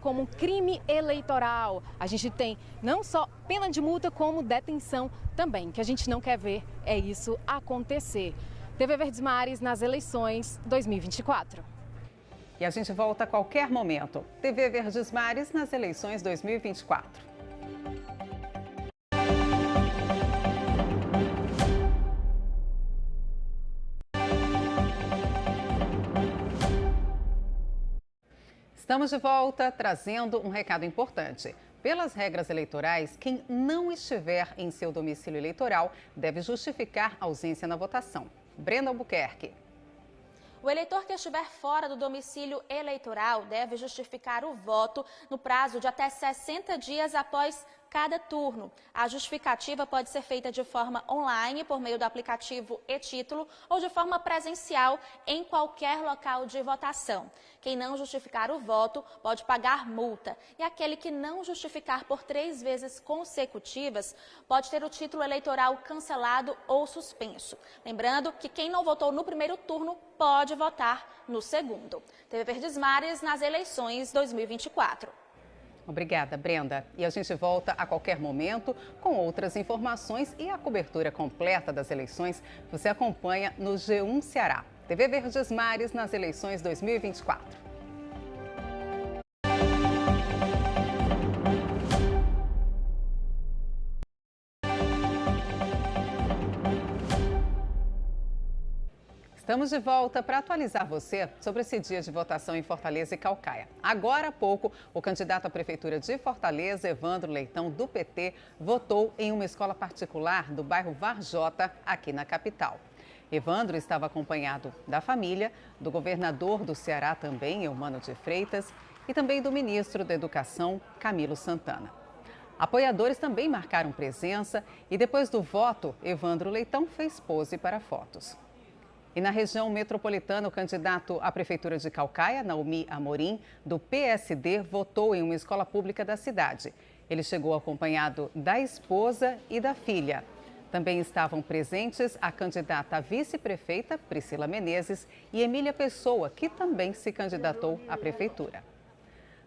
como um crime eleitoral. A gente tem não só pena de multa, como detenção também. O que a gente não quer ver é isso acontecer. TV Verdes Mares nas eleições 2024. E a gente volta a qualquer momento. TV Verdes Mares nas eleições 2024. Estamos de volta trazendo um recado importante. Pelas regras eleitorais, quem não estiver em seu domicílio eleitoral deve justificar a ausência na votação. Brenda Albuquerque. O eleitor que estiver fora do domicílio eleitoral deve justificar o voto no prazo de até 60 dias após cada turno. A justificativa pode ser feita de forma online, por meio do aplicativo e-Título, ou de forma presencial em qualquer local de votação. Quem não justificar o voto pode pagar multa. E aquele que não justificar por 3 vezes consecutivas pode ter o título eleitoral cancelado ou suspenso. Lembrando que quem não votou no primeiro turno pode votar no segundo. TV Verdes Mares nas eleições 2024. Obrigada, Brenda. E a gente volta a qualquer momento com outras informações e a cobertura completa das eleições você acompanha no G1 Ceará. TV Verdes Mares nas eleições 2024. Estamos de volta para atualizar você sobre esse dia de votação em Fortaleza e Calcaia. Agora há pouco, o candidato à Prefeitura de Fortaleza, Evandro Leitão, do PT, votou em uma escola particular do bairro Varjota, aqui na capital. Evandro estava acompanhado da família, do governador do Ceará também, Eumano de Freitas, e também do ministro da Educação, Camilo Santana. Apoiadores também marcaram presença e depois do voto, Evandro Leitão fez pose para fotos. E na região metropolitana, o candidato à Prefeitura de Calcaia, Naomi Amorim, do PSD, votou em uma escola pública da cidade. Ele chegou acompanhado da esposa e da filha. Também estavam presentes a candidata à vice-prefeita, Priscila Menezes, e Emília Pessoa, que também se candidatou à prefeitura.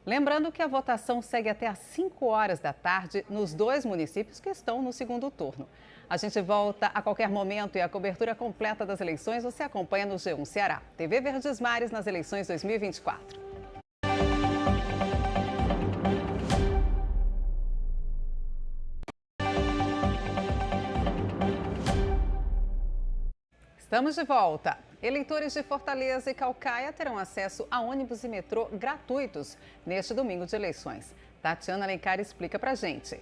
Lembrando que a votação segue até às 5 horas da tarde nos 2 municípios que estão no segundo turno. A gente volta a qualquer momento e a cobertura completa das eleições você acompanha no G1 Ceará. TV Verdes Mares nas eleições 2024. Estamos de volta. Eleitores de Fortaleza e Calcaia terão acesso a ônibus e metrô gratuitos neste domingo de eleições. Tatiana Alencar explica pra gente.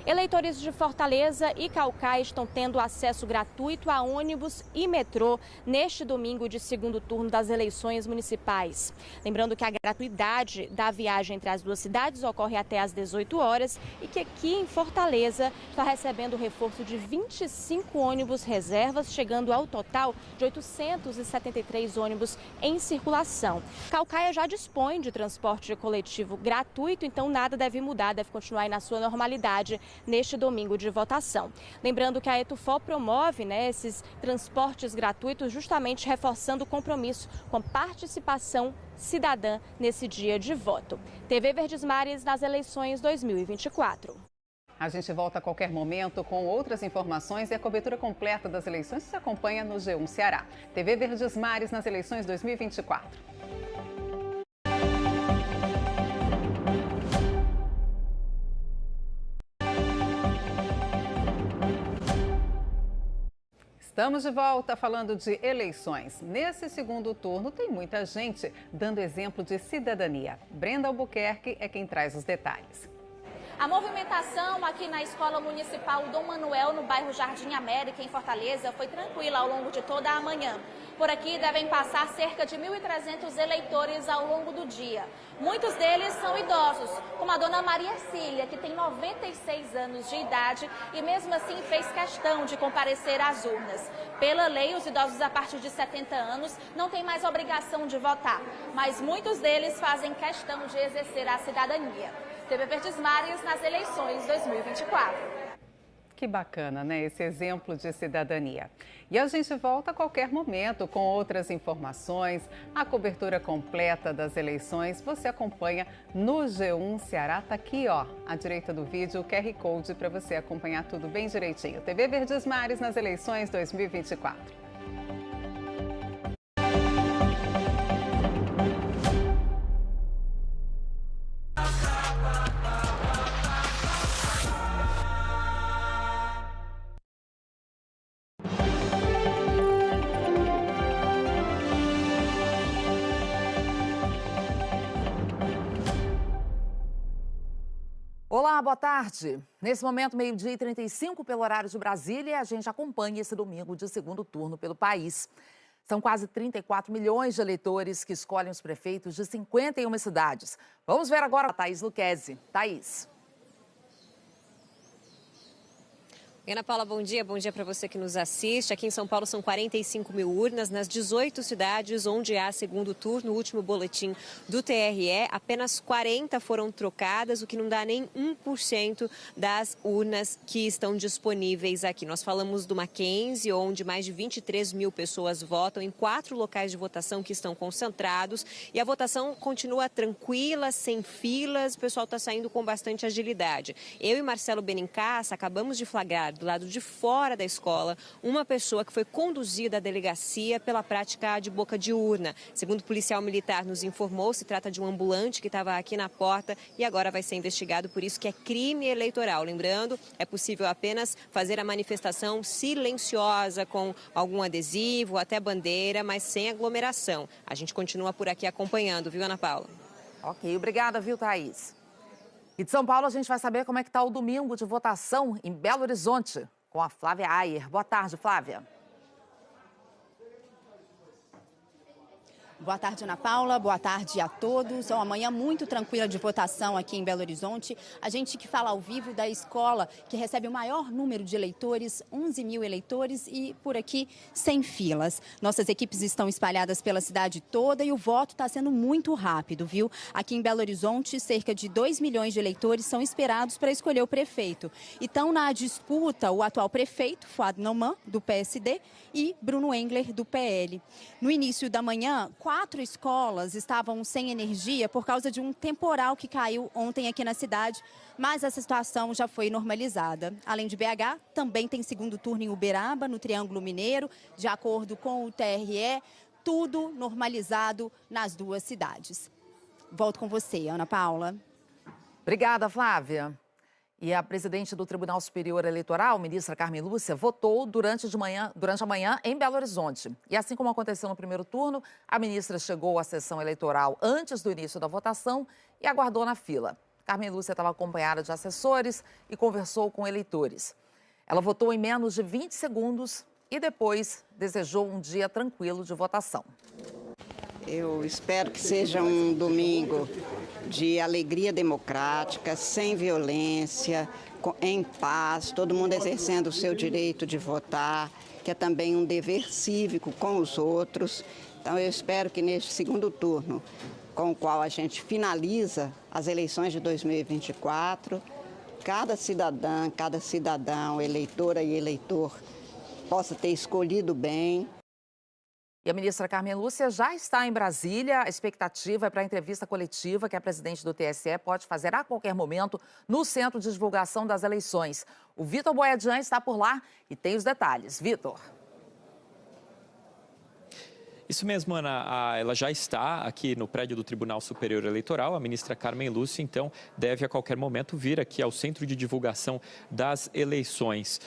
Eleitores de Fortaleza e Calcaia estão tendo acesso gratuito a ônibus e metrô neste domingo de segundo turno das eleições municipais. Lembrando que a gratuidade da viagem entre as duas cidades ocorre até às 18 horas e que aqui em Fortaleza está recebendo o reforço de 25 ônibus reservas, chegando ao total de 873 ônibus em circulação. Calcaia já dispõe de transporte coletivo gratuito, então nada deve mudar, deve continuar aí na sua normalidade neste domingo de votação. Lembrando que a Etufol promove, esses transportes gratuitos, justamente reforçando o compromisso com participação cidadã nesse dia de voto. TV Verdes Mares nas eleições 2024. A gente volta a qualquer momento com outras informações e a cobertura completa das eleições se acompanha no G1 Ceará. TV Verdes Mares nas eleições 2024. Estamos de volta falando de eleições. Nesse segundo turno, tem muita gente dando exemplo de cidadania. Brenda Albuquerque é quem traz os detalhes. A movimentação aqui na Escola Municipal Dom Manuel, no bairro Jardim América, em Fortaleza, foi tranquila ao longo de toda a manhã. Por aqui devem passar cerca de 1.300 eleitores ao longo do dia. Muitos deles são idosos, como a dona Maria Cília, que tem 96 anos de idade e mesmo assim fez questão de comparecer às urnas. Pela lei, os idosos a partir de 70 anos não têm mais obrigação de votar, mas muitos deles fazem questão de exercer a cidadania. TV Verdes Mares nas eleições 2024. Que bacana, né? Esse exemplo de cidadania. E a gente volta a qualquer momento com outras informações. A cobertura completa das eleições você acompanha no G1 Ceará. Tá aqui, ó, à direita do vídeo, o QR Code para você acompanhar tudo bem direitinho. TV Verdes Mares nas eleições 2024. Olá, boa tarde. Nesse momento, 12h35 pelo horário de Brasília, a gente acompanha esse domingo de segundo turno pelo país. São quase 34 milhões de eleitores que escolhem os prefeitos de 51 cidades. Vamos ver agora a Thaís Luquezzi. Thaís. Ana Paula, bom dia para você que nos assiste. Aqui em São Paulo são 45 mil urnas nas 18 cidades onde há segundo turno. O último boletim do TRE, apenas 40 foram trocadas, o que não dá nem 1% das urnas que estão disponíveis aqui. Nós falamos do Mackenzie, onde mais de 23 mil pessoas votam em 4 locais de votação que estão concentrados. E a votação continua tranquila, sem filas, o pessoal está saindo com bastante agilidade. Eu e Marcelo Benincasa acabamos de flagrar do lado de fora da escola, uma pessoa que foi conduzida à delegacia pela prática de boca de urna. Segundo o policial militar nos informou, se trata de um ambulante que estava aqui na porta e agora vai ser investigado, por isso que é crime eleitoral. Lembrando, é possível apenas fazer a manifestação silenciosa com algum adesivo, até bandeira, mas sem aglomeração. A gente continua por aqui acompanhando, viu, Ana Paula? Ok, obrigada, viu, Thaís? E de São Paulo, a gente vai saber como é que está o domingo de votação em Belo Horizonte, com a Flávia Ayer. Boa tarde, Flávia. Boa tarde, Ana Paula. Boa tarde a todos. É uma manhã muito tranquila de votação aqui em Belo Horizonte. A gente que fala ao vivo da escola que recebe o maior número de eleitores, 11 mil eleitores e por aqui sem filas. Nossas equipes estão espalhadas pela cidade toda e o voto está sendo muito rápido, viu? Aqui em Belo Horizonte, cerca de 2 milhões de eleitores são esperados para escolher o prefeito. E estão na disputa o atual prefeito, Fuad Nauman, do PSD, e Bruno Engler, do PL. No início da manhã, 4 escolas estavam sem energia por causa de um temporal que caiu ontem aqui na cidade, mas essa situação já foi normalizada. Além de BH, também tem segundo turno em Uberaba, no Triângulo Mineiro, de acordo com o TRE, tudo normalizado nas duas cidades. Volto com você, Ana Paula. Obrigada, Flávia. E a presidente do Tribunal Superior Eleitoral, ministra Carmen Lúcia, votou durante a manhã em Belo Horizonte. E assim como aconteceu no primeiro turno, a ministra chegou à sessão eleitoral antes do início da votação e aguardou na fila. Carmen Lúcia estava acompanhada de assessores e conversou com eleitores. Ela votou em menos de 20 segundos e depois desejou um dia tranquilo de votação. Eu espero que seja um domingo de alegria democrática, sem violência, em paz, todo mundo exercendo o seu direito de votar, que é também um dever cívico com os outros. Então, eu espero que neste segundo turno, com o qual a gente finaliza as eleições de 2024, cada cidadã, cada cidadão, eleitora e eleitor possa ter escolhido bem. E a ministra Carmen Lúcia já está em Brasília. A expectativa é para a entrevista coletiva que a presidente do TSE pode fazer a qualquer momento no Centro de Divulgação das Eleições. O Vitor Boiadian está por lá e tem os detalhes. Vitor. Isso mesmo, Ana. Ela já está aqui no prédio do Tribunal Superior Eleitoral. A ministra Carmen Lúcia, então, deve a qualquer momento vir aqui ao Centro de Divulgação das Eleições.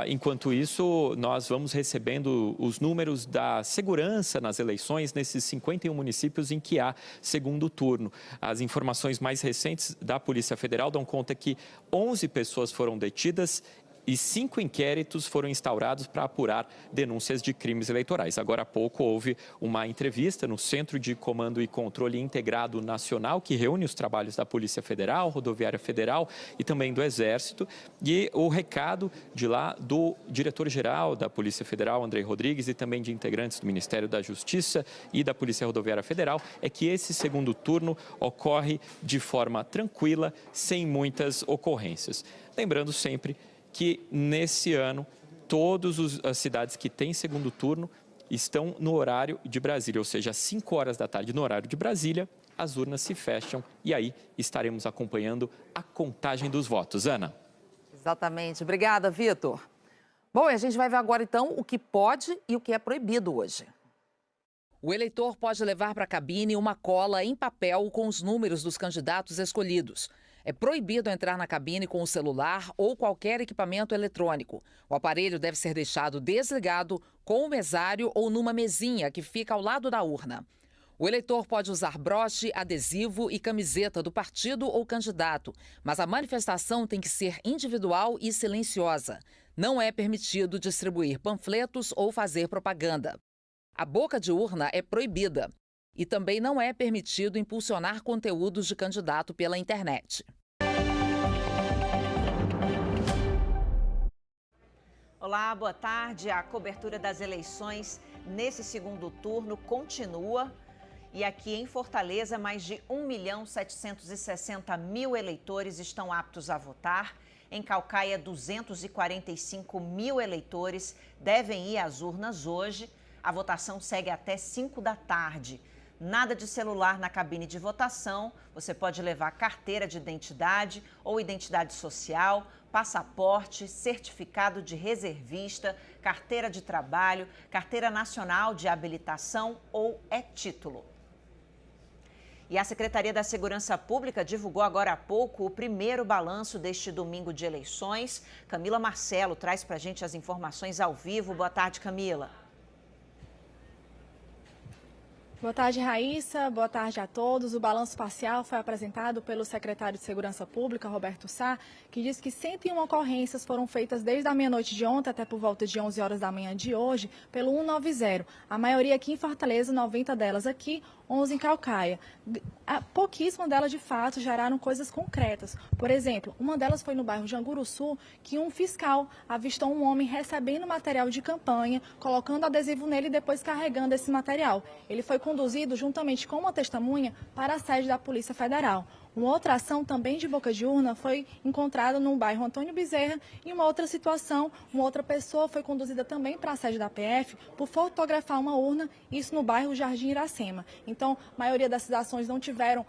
Enquanto isso, nós vamos recebendo os números da segurança nas eleições nesses 51 municípios em que há segundo turno. As informações mais recentes da Polícia Federal dão conta que 11 pessoas foram detidas e 5 inquéritos foram instaurados para apurar denúncias de crimes eleitorais. Agora há pouco houve uma entrevista no Centro de Comando e Controle Integrado Nacional, que reúne os trabalhos da Polícia Federal, Rodoviária Federal e também do Exército. E o recado de lá do diretor-geral da Polícia Federal, Andrei Rodrigues, e também de integrantes do Ministério da Justiça e da Polícia Rodoviária Federal, é que esse segundo turno ocorre de forma tranquila, sem muitas ocorrências. Lembrando sempre que nesse ano todas as cidades que têm segundo turno estão no horário de Brasília, ou seja, às 5 horas da tarde no horário de Brasília, as urnas se fecham e aí estaremos acompanhando a contagem dos votos. Ana. Exatamente. Obrigada, Vitor. Bom, e a gente vai ver agora então o que pode e o que é proibido hoje. O eleitor pode levar para a cabine uma cola em papel com os números dos candidatos escolhidos. É proibido entrar na cabine com o celular ou qualquer equipamento eletrônico. O aparelho deve ser deixado desligado com o mesário ou numa mesinha que fica ao lado da urna. O eleitor pode usar broche, adesivo e camiseta do partido ou candidato, mas a manifestação tem que ser individual e silenciosa. Não é permitido distribuir panfletos ou fazer propaganda. A boca de urna é proibida. E também não é permitido impulsionar conteúdos de candidato pela internet. Olá, boa tarde. A cobertura das eleições nesse segundo turno continua. E aqui em Fortaleza, mais de 1.760.000 eleitores estão aptos a votar. Em Caucaia, 245.000 eleitores devem ir às urnas hoje. A votação segue até 5 da tarde. Nada de celular na cabine de votação. Você pode levar carteira de identidade ou identidade social, passaporte, certificado de reservista, carteira de trabalho, carteira nacional de habilitação ou título. E a Secretaria da Segurança Pública divulgou agora há pouco o primeiro balanço deste domingo de eleições. Camila Marcelo traz para a gente as informações ao vivo. Boa tarde, Camila. Boa tarde, Raíssa. Boa tarde a todos. O balanço parcial foi apresentado pelo secretário de Segurança Pública, Roberto Sá, que diz que 101 ocorrências foram feitas desde a meia-noite de ontem até por volta de 11 horas da manhã de hoje pelo 190. A maioria aqui em Fortaleza, 90 delas aqui, 11 em Caucaia. Pouquíssimas delas, de fato, geraram coisas concretas. Por exemplo, uma delas foi no bairro Janguruçu, que um fiscal avistou um homem recebendo material de campanha, colocando adesivo nele e depois carregando esse material. Ele foi conduzido, juntamente com uma testemunha, para a sede da Polícia Federal. Uma outra ação também de boca de urna foi encontrada no bairro Antônio Bezerra e uma outra situação, uma outra pessoa foi conduzida também para a sede da PF por fotografar uma urna, isso no bairro Jardim Iracema. Então, a maioria dessas ações não tiveram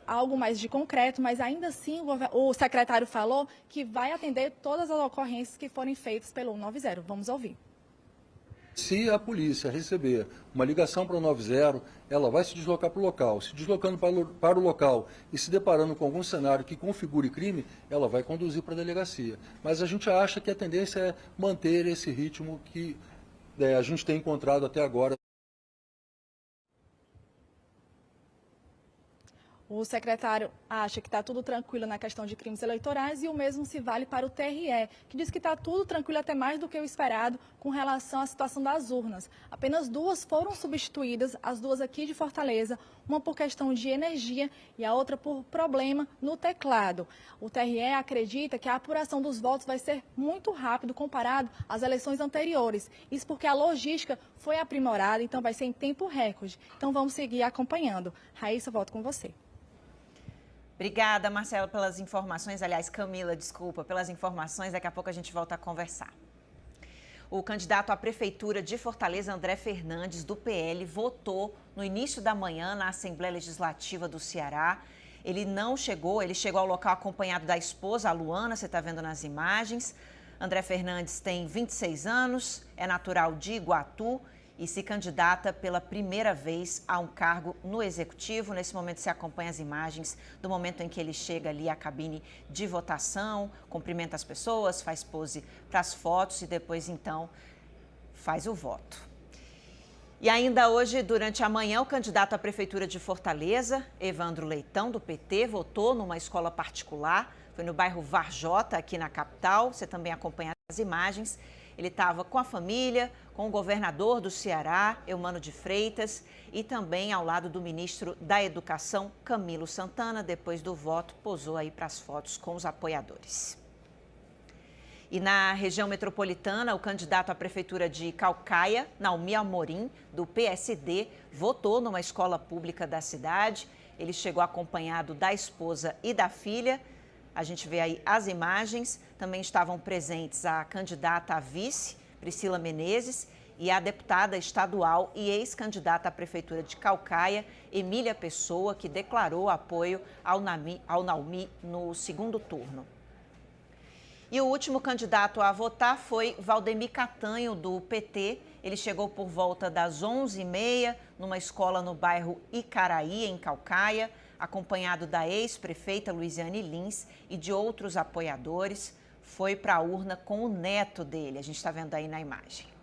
algo mais de concreto, mas ainda assim o secretário falou que vai atender todas as ocorrências que forem feitas pelo 190. Vamos ouvir. Se a polícia receber uma ligação para o 90, ela vai se deslocar para o local. Se deslocando para o local e se deparando com algum cenário que configure crime, ela vai conduzir para a delegacia. Mas a gente acha que a tendência é manter esse ritmo que a gente tem encontrado até agora. O secretário acha que está tudo tranquilo na questão de crimes eleitorais e o mesmo se vale para o TRE, que diz que está tudo tranquilo até mais do que o esperado com relação à situação das urnas. Apenas 2 foram substituídas, as 2 aqui de Fortaleza, uma por questão de energia e a outra por problema no teclado. O TRE acredita que a apuração dos votos vai ser muito rápido comparado às eleições anteriores. Isso porque a logística foi aprimorada, então vai ser em tempo recorde. Então vamos seguir acompanhando. Raíssa, volto com você. Obrigada, Marcelo, pelas informações. Aliás, Camila, desculpa, pelas informações. Daqui a pouco a gente volta a conversar. O candidato à Prefeitura de Fortaleza, André Fernandes, do PL, votou no início da manhã na Assembleia Legislativa do Ceará. Ele não chegou, ele chegou ao local acompanhado da esposa, a Luana, você está vendo nas imagens. André Fernandes tem 26 anos, é natural de Iguatu e se candidata pela primeira vez a um cargo no Executivo. Nesse momento você acompanha as imagens do momento em que ele chega ali à cabine de votação, cumprimenta as pessoas, faz pose para as fotos e depois então faz o voto. E ainda hoje, durante a manhã, o candidato à Prefeitura de Fortaleza, Evandro Leitão, do PT, votou numa escola particular. Foi no bairro Varjota, aqui na capital. Você também acompanha as imagens. Ele estava com a família, com o governador do Ceará, Eumano de Freitas, e também ao lado do ministro da Educação, Camilo Santana. Depois do voto, posou aí para as fotos com os apoiadores. E na região metropolitana, o candidato à Prefeitura de Caucaia, Naumi Amorim, do PSD, votou numa escola pública da cidade. Ele chegou acompanhado da esposa e da filha. A gente vê aí as imagens. Também estavam presentes a candidata a vice, Priscila Menezes, e a deputada estadual e ex-candidata à Prefeitura de Caucaia, Emília Pessoa, que declarou apoio ao Naumi no segundo turno. E o último candidato a votar foi Valdemir Catanho, do PT. Ele chegou por volta das 11h30 numa escola no bairro Icaraí, em Caucaia, acompanhado da ex-prefeita Luiziane Lins e de outros apoiadores. Foi para a urna com o neto dele, a gente está vendo aí na imagem.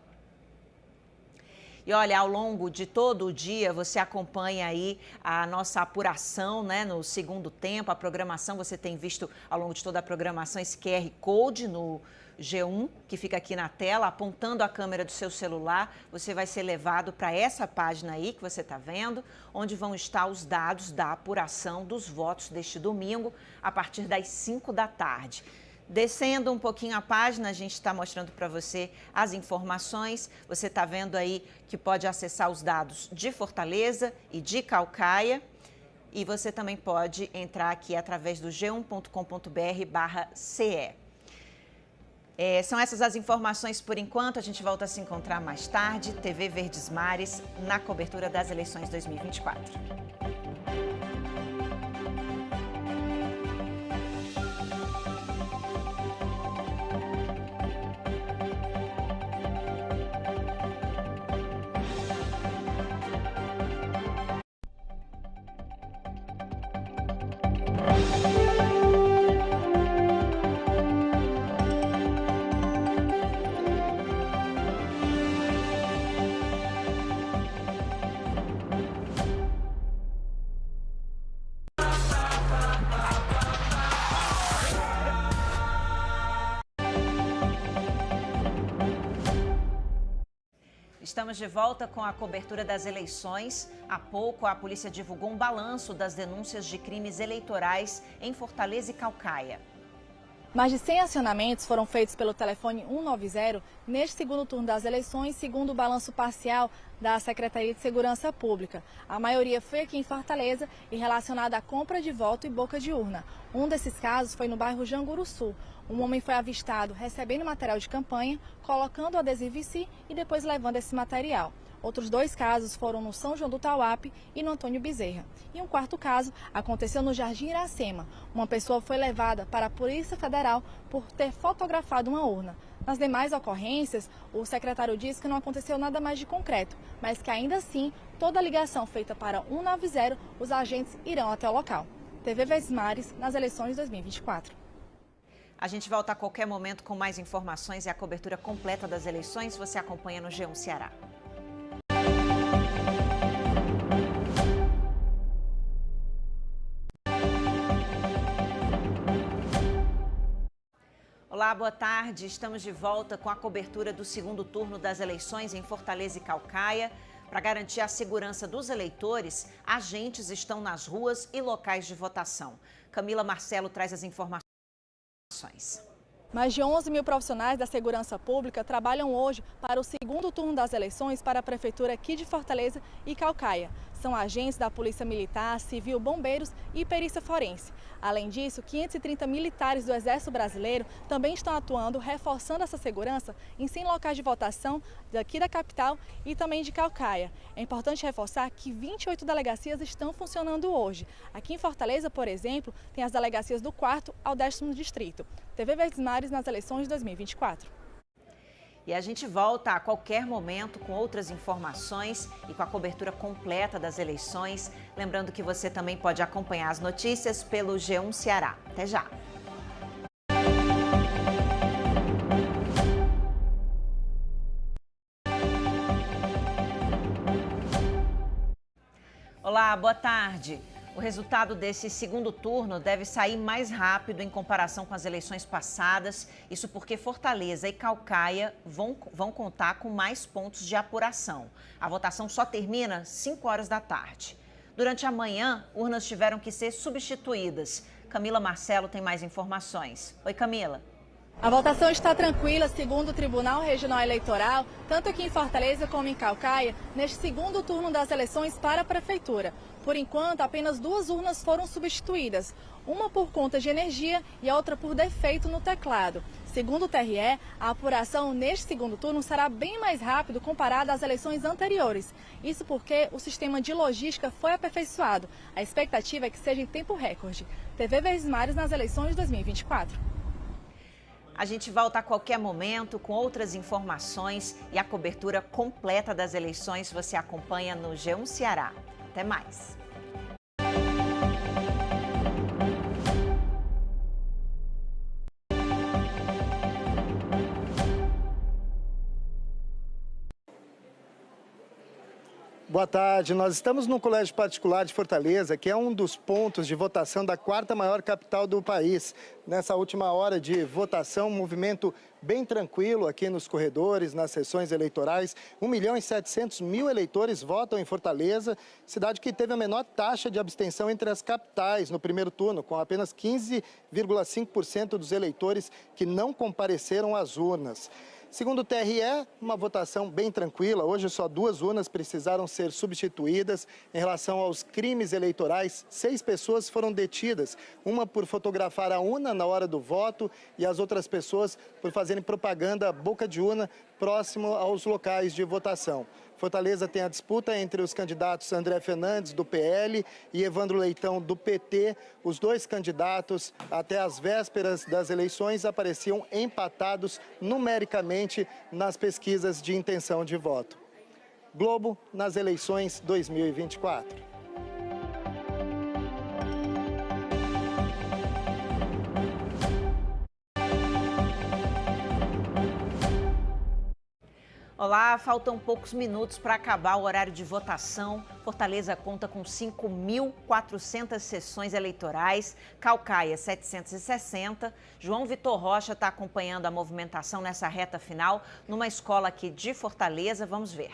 E olha, ao longo de todo o dia, você acompanha aí a nossa apuração, né, no segundo tempo, a programação, você tem visto ao longo de toda a programação esse QR Code no G1, que fica aqui na tela, apontando a câmera do seu celular, você vai ser levado para essa página aí que você está vendo, onde vão estar os dados da apuração dos votos deste domingo, a partir das 5 da tarde. Descendo um pouquinho a página, a gente está mostrando para você as informações. Você está vendo aí que pode acessar os dados de Fortaleza e de Caucaia. E você também pode entrar aqui através do g1.com.br/ce. São essas as informações por enquanto. A gente volta a se encontrar mais tarde. TV Verdes Mares, na cobertura das eleições 2024. Estamos de volta com a cobertura das eleições. Há pouco, a polícia divulgou um balanço das denúncias de crimes eleitorais em Fortaleza e Caucaia. Mais de 100 acionamentos foram feitos pelo telefone 190 neste segundo turno das eleições, segundo o balanço parcial da Secretaria de Segurança Pública. A maioria foi aqui em Fortaleza e relacionada à compra de voto e boca de urna. Um desses casos foi no bairro Janguruçu. Um homem foi avistado recebendo material de campanha, colocando o adesivo em si e depois levando esse material. Outros 2 casos foram no São João do Tauape e no Antônio Bezerra. E um quarto caso aconteceu no Jardim Iracema. Uma pessoa foi levada para a Polícia Federal por ter fotografado uma urna. Nas demais ocorrências, o secretário disse que não aconteceu nada mais de concreto, mas que ainda assim, toda a ligação feita para 190, os agentes irão até o local. TV Verdes Mares, nas eleições 2024. A gente volta a qualquer momento com mais informações e a cobertura completa das eleições. Você acompanha no G1 Ceará. Olá, boa tarde. Estamos de volta com a cobertura do segundo turno das eleições em Fortaleza e Caucaia. Para garantir a segurança dos eleitores, agentes estão nas ruas e locais de votação. Camila Marcelo traz as informações. Mais de 11 mil profissionais da segurança pública trabalham hoje para o segundo turno das eleições para a Prefeitura aqui de Fortaleza e Caucaia. São agentes da Polícia Militar, Civil, Bombeiros e Perícia Forense. Além disso, 530 militares do Exército Brasileiro também estão atuando, reforçando essa segurança em 100 locais de votação daqui da capital e também de Caucaia. É importante reforçar que 28 delegacias estão funcionando hoje. Aqui em Fortaleza, por exemplo, tem as delegacias do 4º ao 10º distrito. TV Verdes Mares nas eleições de 2024. E a gente volta a qualquer momento com outras informações e com a cobertura completa das eleições. Lembrando que você também pode acompanhar as notícias pelo G1 Ceará. Até já! Olá, boa tarde. O resultado desse segundo turno deve sair mais rápido em comparação com as eleições passadas. Isso porque Fortaleza e Caucaia vão contar com mais pontos de apuração. A votação só termina às 5 horas da tarde. Durante a manhã, urnas tiveram que ser substituídas. Camila Marcelo tem mais informações. Oi, Camila. A votação está tranquila, segundo o Tribunal Regional Eleitoral, tanto aqui em Fortaleza como em Caucaia, neste segundo turno das eleições para a Prefeitura. Por enquanto, apenas 2 urnas foram substituídas, uma por conta de energia e a outra por defeito no teclado. Segundo o TRE, a apuração neste segundo turno será bem mais rápido comparada às eleições anteriores. Isso porque o sistema de logística foi aperfeiçoado. A expectativa é que seja em tempo recorde. TV Verdes Mares nas eleições de 2024. A gente volta a qualquer momento com outras informações e a cobertura completa das eleições você acompanha no G1 Ceará. Até mais! Boa tarde, nós estamos num colégio particular de Fortaleza, que é um dos pontos de votação da 4ª maior capital do país. Nessa última hora de votação, um movimento bem tranquilo aqui nos corredores, nas sessões eleitorais. 1.700.000 eleitores votam em Fortaleza, cidade que teve a menor taxa de abstenção entre as capitais no primeiro turno, com apenas 15,5% dos eleitores que não compareceram às urnas. Segundo o TRE, uma votação bem tranquila. Hoje só 2 urnas precisaram ser substituídas. Em relação aos crimes eleitorais, 6 pessoas foram detidas. Uma por fotografar a urna na hora do voto e as outras pessoas por fazerem propaganda boca de urna próximo aos locais de votação. Fortaleza tem a disputa entre os candidatos André Fernandes, do PL, e Evandro Leitão, do PT. Os 2 candidatos, até as vésperas das eleições, apareciam empatados numericamente nas pesquisas de intenção de voto. Globo nas eleições 2024. Olá, faltam poucos minutos para acabar o horário de votação. Fortaleza conta com 5.400 sessões eleitorais, Caucaia 760. João Vitor Rocha está acompanhando a movimentação nessa reta final numa escola aqui de Fortaleza. Vamos ver.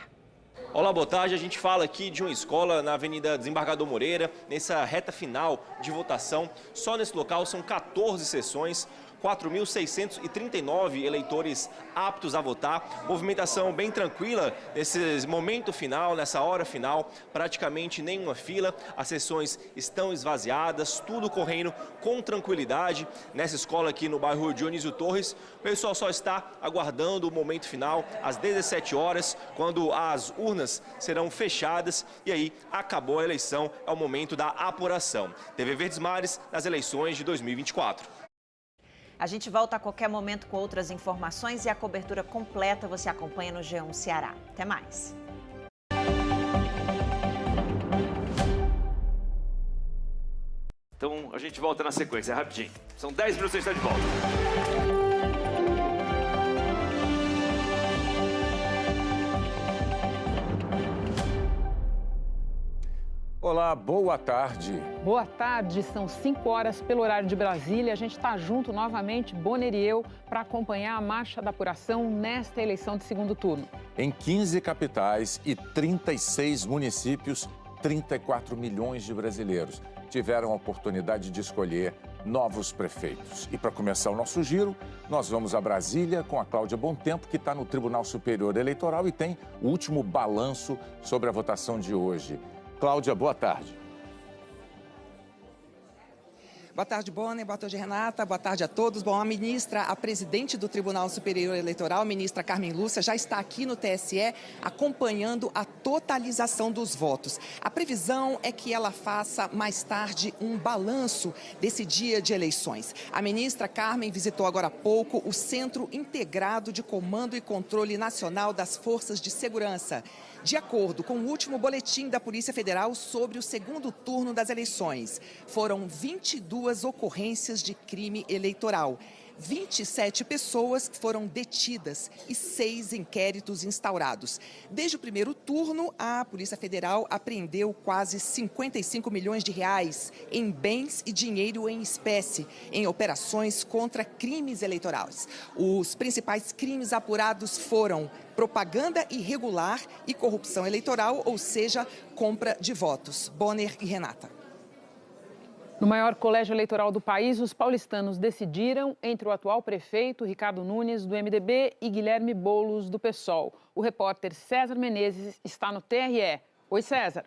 Olá, boa tarde. A gente fala aqui de uma escola na Avenida Desembargador Moreira, nessa reta final de votação. Só nesse local são 14 sessões. 4.639 eleitores aptos a votar. Movimentação bem tranquila nesse momento final, nessa hora final. Praticamente nenhuma fila. As sessões estão esvaziadas, tudo correndo com tranquilidade. Nessa escola aqui no bairro Dionísio Torres, o pessoal só está aguardando o momento final, às 17 horas, quando as urnas serão fechadas. E aí, acabou a eleição, é o momento da apuração. TV Verdes Mares nas eleições de 2024. A gente volta a qualquer momento com outras informações e a cobertura completa você acompanha no G1 Ceará. Até mais. Então a gente volta na sequência, rapidinho. São 10 minutos e a gente está de volta. Olá, boa tarde. Boa tarde, são 5 horas pelo horário de Brasília. A gente está junto novamente, Bonner e eu, para acompanhar a marcha da apuração nesta eleição de segundo turno. Em 15 capitais e 36 municípios, 34 milhões de brasileiros tiveram a oportunidade de escolher novos prefeitos. E para começar o nosso giro, nós vamos a Brasília com a Cláudia Bontempo, que está no Tribunal Superior Eleitoral e tem o último balanço sobre a votação de hoje. Cláudia, boa tarde. Boa tarde, Bonner. Boa tarde, Renata. Boa tarde a todos. Bom, a presidente do Tribunal Superior Eleitoral, a ministra Carmen Lúcia, já está aqui no TSE acompanhando a totalização dos votos. A previsão é que ela faça mais tarde um balanço desse dia de eleições. A ministra Carmen visitou agora há pouco o Centro Integrado de Comando e Controle Nacional das Forças de Segurança. De acordo com o último boletim da Polícia Federal sobre o segundo turno das eleições, foram 22 ocorrências de crime eleitoral. 27 pessoas foram detidas e 6 inquéritos instaurados. Desde o primeiro turno, a Polícia Federal apreendeu quase 55 milhões de reais em bens e dinheiro em espécie, em operações contra crimes eleitorais. Os principais crimes apurados foram propaganda irregular e corrupção eleitoral, ou seja, compra de votos. Bonner e Renata. No maior colégio eleitoral do país, os paulistanos decidiram entre o atual prefeito, Ricardo Nunes, do MDB, e Guilherme Boulos, do PSOL. O repórter César Menezes está no TRE. Oi, César.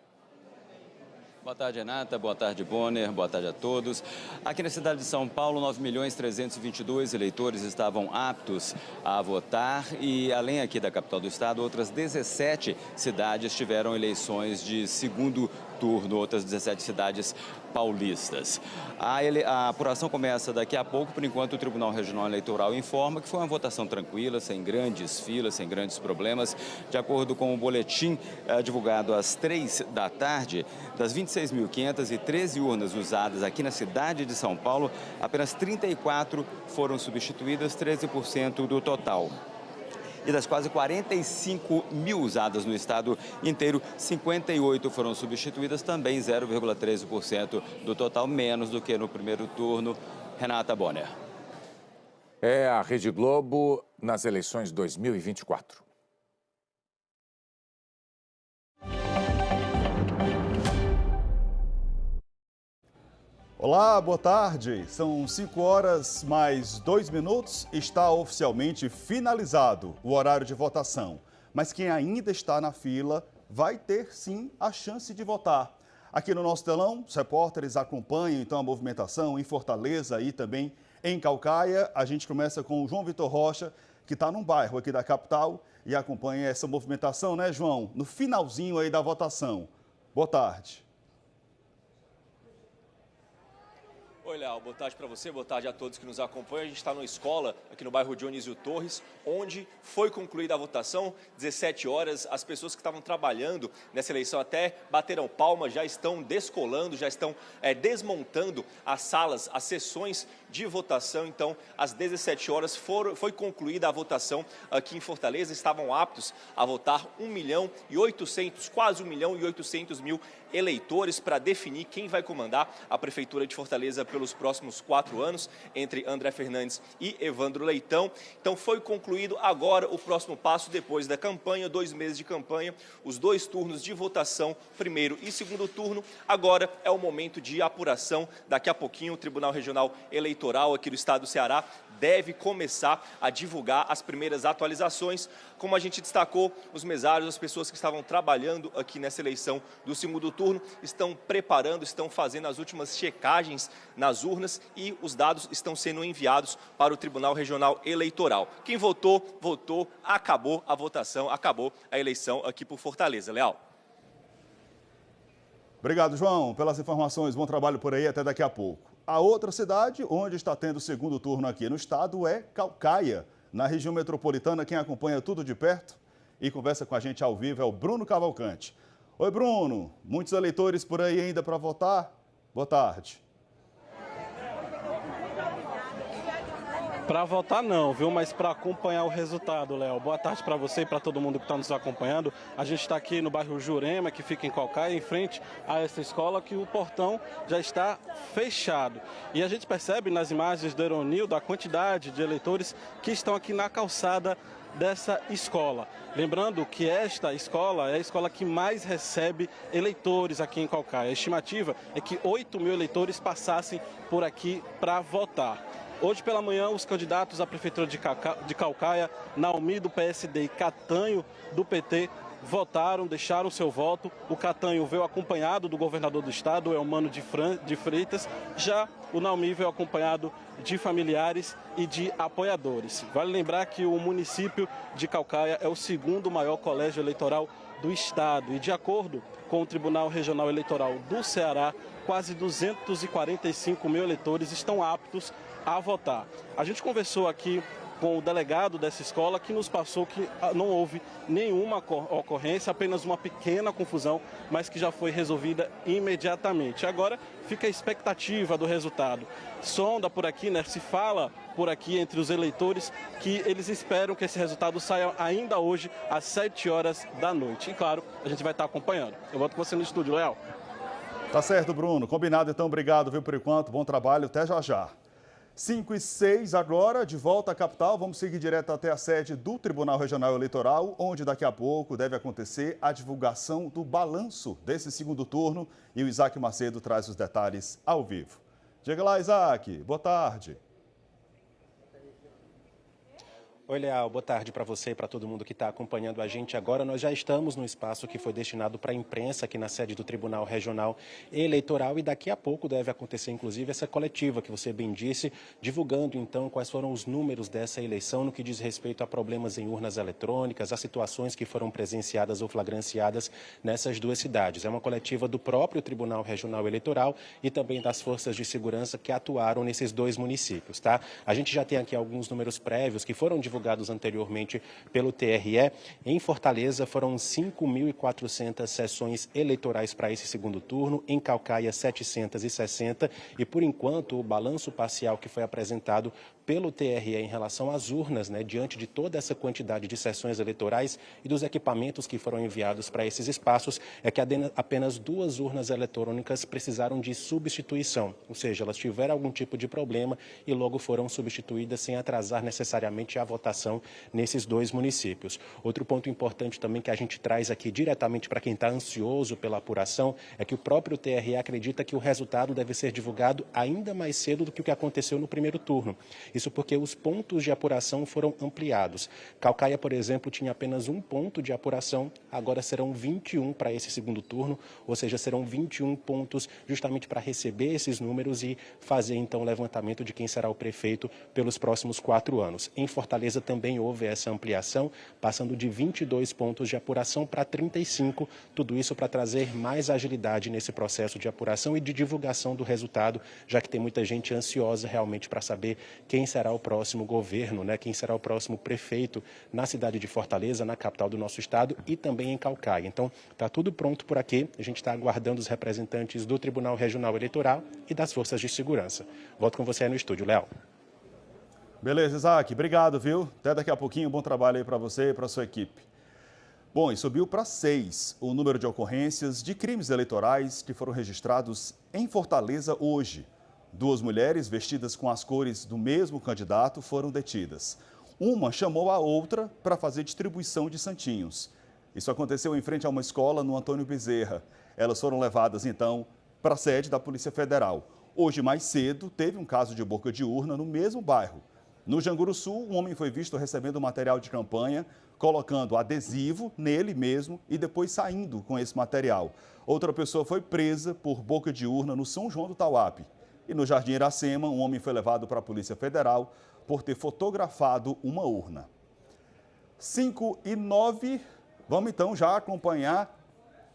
Boa tarde, Renata. Boa tarde, Bonner. Boa tarde a todos. Aqui na cidade de São Paulo, 9.322.000 eleitores estavam aptos a votar e, além aqui da capital do estado, outras 17 cidades tiveram eleições de segundo turno, outras 17 cidades paulistas. A apuração começa daqui a pouco. Por enquanto, o Tribunal Regional Eleitoral informa que foi uma votação tranquila, sem grandes filas, sem grandes problemas. De acordo com o boletim divulgado às 3 da tarde, das 26.513 urnas usadas aqui na cidade de São Paulo, apenas 34 foram substituídas, 13% do total. E das quase 45 mil usadas no estado inteiro, 58 foram substituídas, também 0,13% do total, menos do que no primeiro turno. Renata Bonner. É a Rede Globo nas eleições 2024. Olá, boa tarde. São 5 horas mais 2 minutos. Está oficialmente finalizado o horário de votação. Mas quem ainda está na fila vai ter sim a chance de votar. Aqui no nosso telão, os repórteres acompanham então a movimentação em Fortaleza e também em Caucaia. A gente começa com o João Vitor Rocha, que está num bairro aqui da capital e acompanha essa movimentação, né, João? No finalzinho aí da votação. Boa tarde. Oi, Léo, boa tarde para você, boa tarde a todos que nos acompanham. A gente está numa escola aqui no bairro Dionísio Torres, onde foi concluída a votação, 17 horas. As pessoas que estavam trabalhando nessa eleição até bateram palmas, já estão descolando, já estão desmontando as salas, as sessões de votação. Então, às 17 horas foi concluída a votação aqui em Fortaleza. Estavam aptos a votar 1.800.000, quase 1.800.000 eleitores para definir quem vai comandar a Prefeitura de Fortaleza pelos próximos 4 anos, entre André Fernandes e Evandro Leitão. Então foi concluído agora o próximo passo, depois da campanha, 2 meses de campanha, os 2 turnos de votação, primeiro e segundo turno. Agora é o momento de apuração. Daqui a pouquinho o Tribunal Regional Eleitoral aqui do estado do Ceará deve começar a divulgar as primeiras atualizações. Como a gente destacou, os mesários, as pessoas que estavam trabalhando aqui nessa eleição do segundo turno, estão preparando, estão fazendo as últimas checagens nas urnas e os dados estão sendo enviados para o Tribunal Regional Eleitoral. Quem votou, votou, acabou a votação, acabou a eleição aqui por Fortaleza. Leal. Obrigado, João, pelas informações. Bom trabalho por aí, até daqui a pouco. A outra cidade onde está tendo o segundo turno aqui no estado é Caucaia, na região metropolitana. Quem acompanha tudo de perto e conversa com a gente ao vivo é o Bruno Cavalcante. Oi, Bruno. Muitos eleitores por aí ainda para votar? Boa tarde. Para votar não, viu? Mas para acompanhar o resultado, Léo. Boa tarde para você e para todo mundo que está nos acompanhando. A gente está aqui no bairro Jurema, que fica em Caucaia, em frente a essa escola, que o portão já está fechado. E a gente percebe nas imagens do Eronildo a quantidade de eleitores que estão aqui na calçada dessa escola. Lembrando que esta escola é a escola que mais recebe eleitores aqui em Caucaia. A estimativa é que 8.000 eleitores passassem por aqui para votar. Hoje pela manhã, os candidatos à Prefeitura de Caucaia, Naomi do PSD e Catanho do PT, votaram, deixaram seu voto. O Catanho veio acompanhado do governador do estado, Elmano de Freitas. Já o Naumi veio acompanhado de familiares e de apoiadores. Vale lembrar que o município de Caucaia é o segundo maior colégio eleitoral do estado e, de acordo com o Tribunal Regional Eleitoral do Ceará, quase 245 mil eleitores estão aptos a votar. A gente conversou aqui com o delegado dessa escola, que nos passou que não houve nenhuma ocorrência, apenas uma pequena confusão, mas que já foi resolvida imediatamente. Agora fica a expectativa do resultado. Sonda por aqui, né? Se fala por aqui entre os eleitores que eles esperam que esse resultado saia ainda hoje às 7 horas da noite. E claro, a gente vai estar acompanhando. Eu volto com você no estúdio, Léo. Tá certo, Bruno. Combinado, então. Obrigado, viu, por enquanto. Bom trabalho. Até já já. 5h06 agora, de volta à capital. Vamos seguir direto até a sede do Tribunal Regional Eleitoral, onde daqui a pouco deve acontecer a divulgação do balanço desse segundo turno. E o Isaac Macedo traz os detalhes ao vivo. Diga lá, Isaac. Boa tarde. Oi, Leal, boa tarde para você e para todo mundo que está acompanhando a gente agora. Nós já estamos no espaço que foi destinado para a imprensa aqui na sede do Tribunal Regional Eleitoral e daqui a pouco deve acontecer, inclusive, essa coletiva que você bem disse, divulgando, então, quais foram os números dessa eleição no que diz respeito a problemas em urnas eletrônicas, as situações que foram presenciadas ou flagranciadas nessas duas cidades. É uma coletiva do próprio Tribunal Regional Eleitoral e também das forças de segurança que atuaram nesses dois municípios, tá? A gente já tem aqui alguns números prévios que foram divulgados anteriormente pelo TRE. Em Fortaleza foram 5.400 sessões eleitorais para esse segundo turno, em Caucaia 760 e por enquanto o balanço parcial que foi apresentado pelo TRE em relação às urnas, né, diante de toda essa quantidade de sessões eleitorais e dos equipamentos que foram enviados para esses espaços, é que apenas 2 urnas eletrônicas precisaram de substituição, ou seja, elas tiveram algum tipo de problema e logo foram substituídas sem atrasar necessariamente a votação nesses 2 municípios. Outro ponto importante também que a gente traz aqui diretamente para quem está ansioso pela apuração é que o próprio TRE acredita que o resultado deve ser divulgado ainda mais cedo do que o que aconteceu no primeiro turno. Isso porque os pontos de apuração foram ampliados. Caucaia, por exemplo, tinha apenas 1 ponto de apuração, agora serão 21 para esse segundo turno, ou seja, serão 21 pontos justamente para receber esses números e fazer então o levantamento de quem será o prefeito pelos próximos 4 anos. Em Fortaleza também houve essa ampliação, passando de 22 pontos de apuração para 35, tudo isso para trazer mais agilidade nesse processo de apuração e de divulgação do resultado, já que tem muita gente ansiosa realmente para saber quem será o próximo governo, né? Quem será o próximo prefeito na cidade de Fortaleza, na capital do nosso estado e também em Caucaia. Então, está tudo pronto por aqui. A gente está aguardando os representantes do Tribunal Regional Eleitoral e das forças de segurança. Volto com você aí no estúdio, Léo. Beleza, Isaac. Obrigado, viu? Até daqui a pouquinho. Bom trabalho aí para você e para a sua equipe. Bom, e subiu para 6 o número de ocorrências de crimes eleitorais que foram registrados em Fortaleza hoje. 2 mulheres vestidas com as cores do mesmo candidato foram detidas. Uma chamou a outra para fazer distribuição de santinhos. Isso aconteceu em frente a uma escola no Antônio Bezerra. Elas foram levadas, então, para a sede da Polícia Federal. Hoje, mais cedo, teve um caso de boca de urna no mesmo bairro. No Janguruçu, um homem foi visto recebendo material de campanha, colocando adesivo nele mesmo e depois saindo com esse material. Outra pessoa foi presa por boca de urna no São João do Tauape. E no Jardim Iracema, um homem foi levado para a Polícia Federal por ter fotografado uma urna. 5h09, vamos então já acompanhar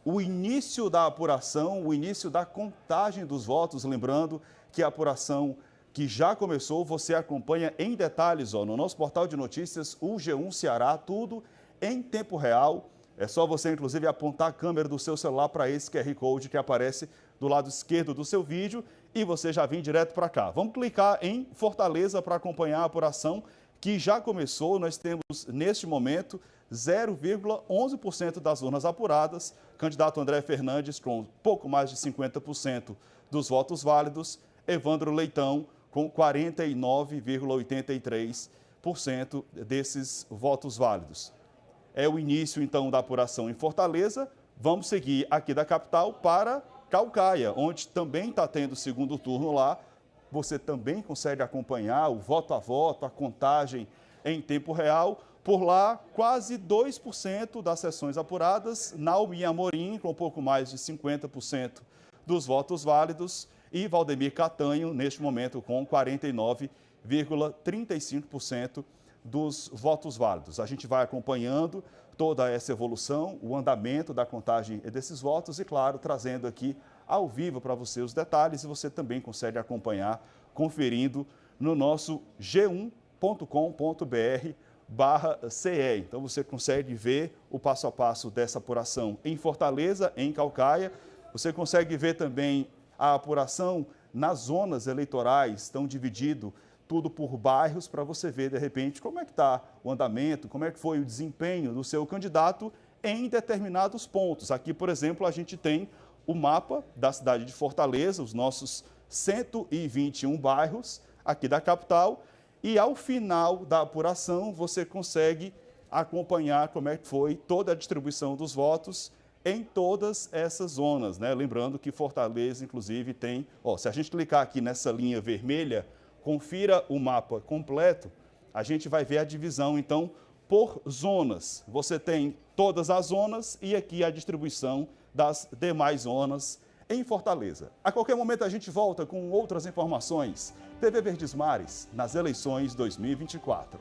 o início da apuração, o início da contagem dos votos. Lembrando que a apuração que já começou, você acompanha em detalhes no nosso portal de notícias, o G1 Ceará, tudo em tempo real. É só você, inclusive, apontar a câmera do seu celular para esse QR Code que aparece do lado esquerdo do seu vídeo e você já vem direto para cá. Vamos clicar em Fortaleza para acompanhar a apuração que já começou. Nós temos, neste momento, 0,11% das urnas apuradas. Candidato André Fernandes com pouco mais de 50% dos votos válidos. Evandro Leitão com 49,83% desses votos válidos. É o início, então, da apuração em Fortaleza. Vamos seguir aqui da capital para Caucaia, onde também está tendo o segundo turno lá. Você também consegue acompanhar o voto a voto, a contagem em tempo real. Por lá, quase 2% das sessões apuradas, Naomi Amorim, com um pouco mais de 50% dos votos válidos, e Valdemir Catanho, neste momento, com 49,35% dos votos válidos. A gente vai acompanhando toda essa evolução, o andamento da contagem desses votos e, claro, trazendo aqui ao vivo para você os detalhes, e você também consegue acompanhar conferindo no nosso g1.com.br/CE. Então você consegue ver o passo a passo dessa apuração em Fortaleza, em Caucaia. Você consegue ver também a apuração nas zonas eleitorais, estão dividido tudo por bairros para você ver, de repente, como é que está o andamento, como é que foi o desempenho do seu candidato em determinados pontos. Aqui, por exemplo, a gente tem o mapa da cidade de Fortaleza, os nossos 121 bairros aqui da capital, e ao final da apuração você consegue acompanhar como é que foi toda a distribuição dos votos em todas essas zonas, né? Lembrando que Fortaleza, inclusive, tem... se a gente clicar aqui nessa linha vermelha, confira o mapa completo, a gente vai ver a divisão, então, por zonas. Você tem todas as zonas e aqui a distribuição das demais zonas em Fortaleza. A qualquer momento a gente volta com outras informações. TV Verdes Mares, nas eleições 2024.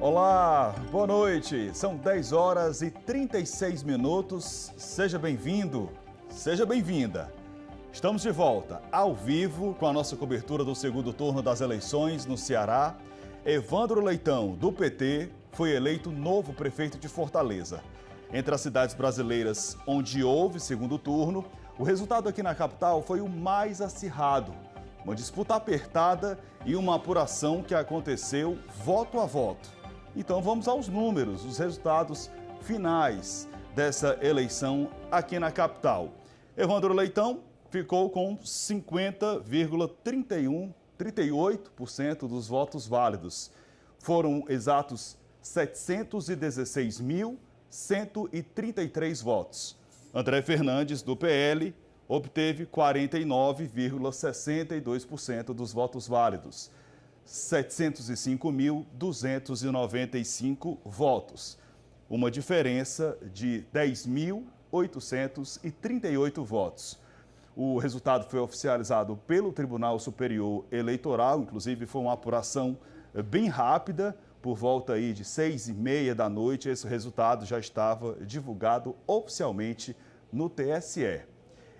Olá, boa noite. São 10 horas e 36 minutos. Seja bem-vindo, seja bem-vinda. Estamos de volta, ao vivo, com a nossa cobertura do segundo turno das eleições no Ceará. Evandro Leitão, do PT, foi eleito novo prefeito de Fortaleza. Entre as cidades brasileiras onde houve segundo turno, o resultado aqui na capital foi o mais acirrado. Uma disputa apertada e uma apuração que aconteceu voto a voto. Então vamos aos números, os resultados finais dessa eleição aqui na capital. Evandro Leitão ficou com 50,38% dos votos válidos. Foram exatos 716.133 votos. André Fernandes, do PL, obteve 49,62% dos votos válidos. 705.295 votos, uma diferença de 10.838 votos. O resultado foi oficializado pelo Tribunal Superior Eleitoral, inclusive foi uma apuração bem rápida, por volta aí de 6h30 da noite, esse resultado já estava divulgado oficialmente no TSE.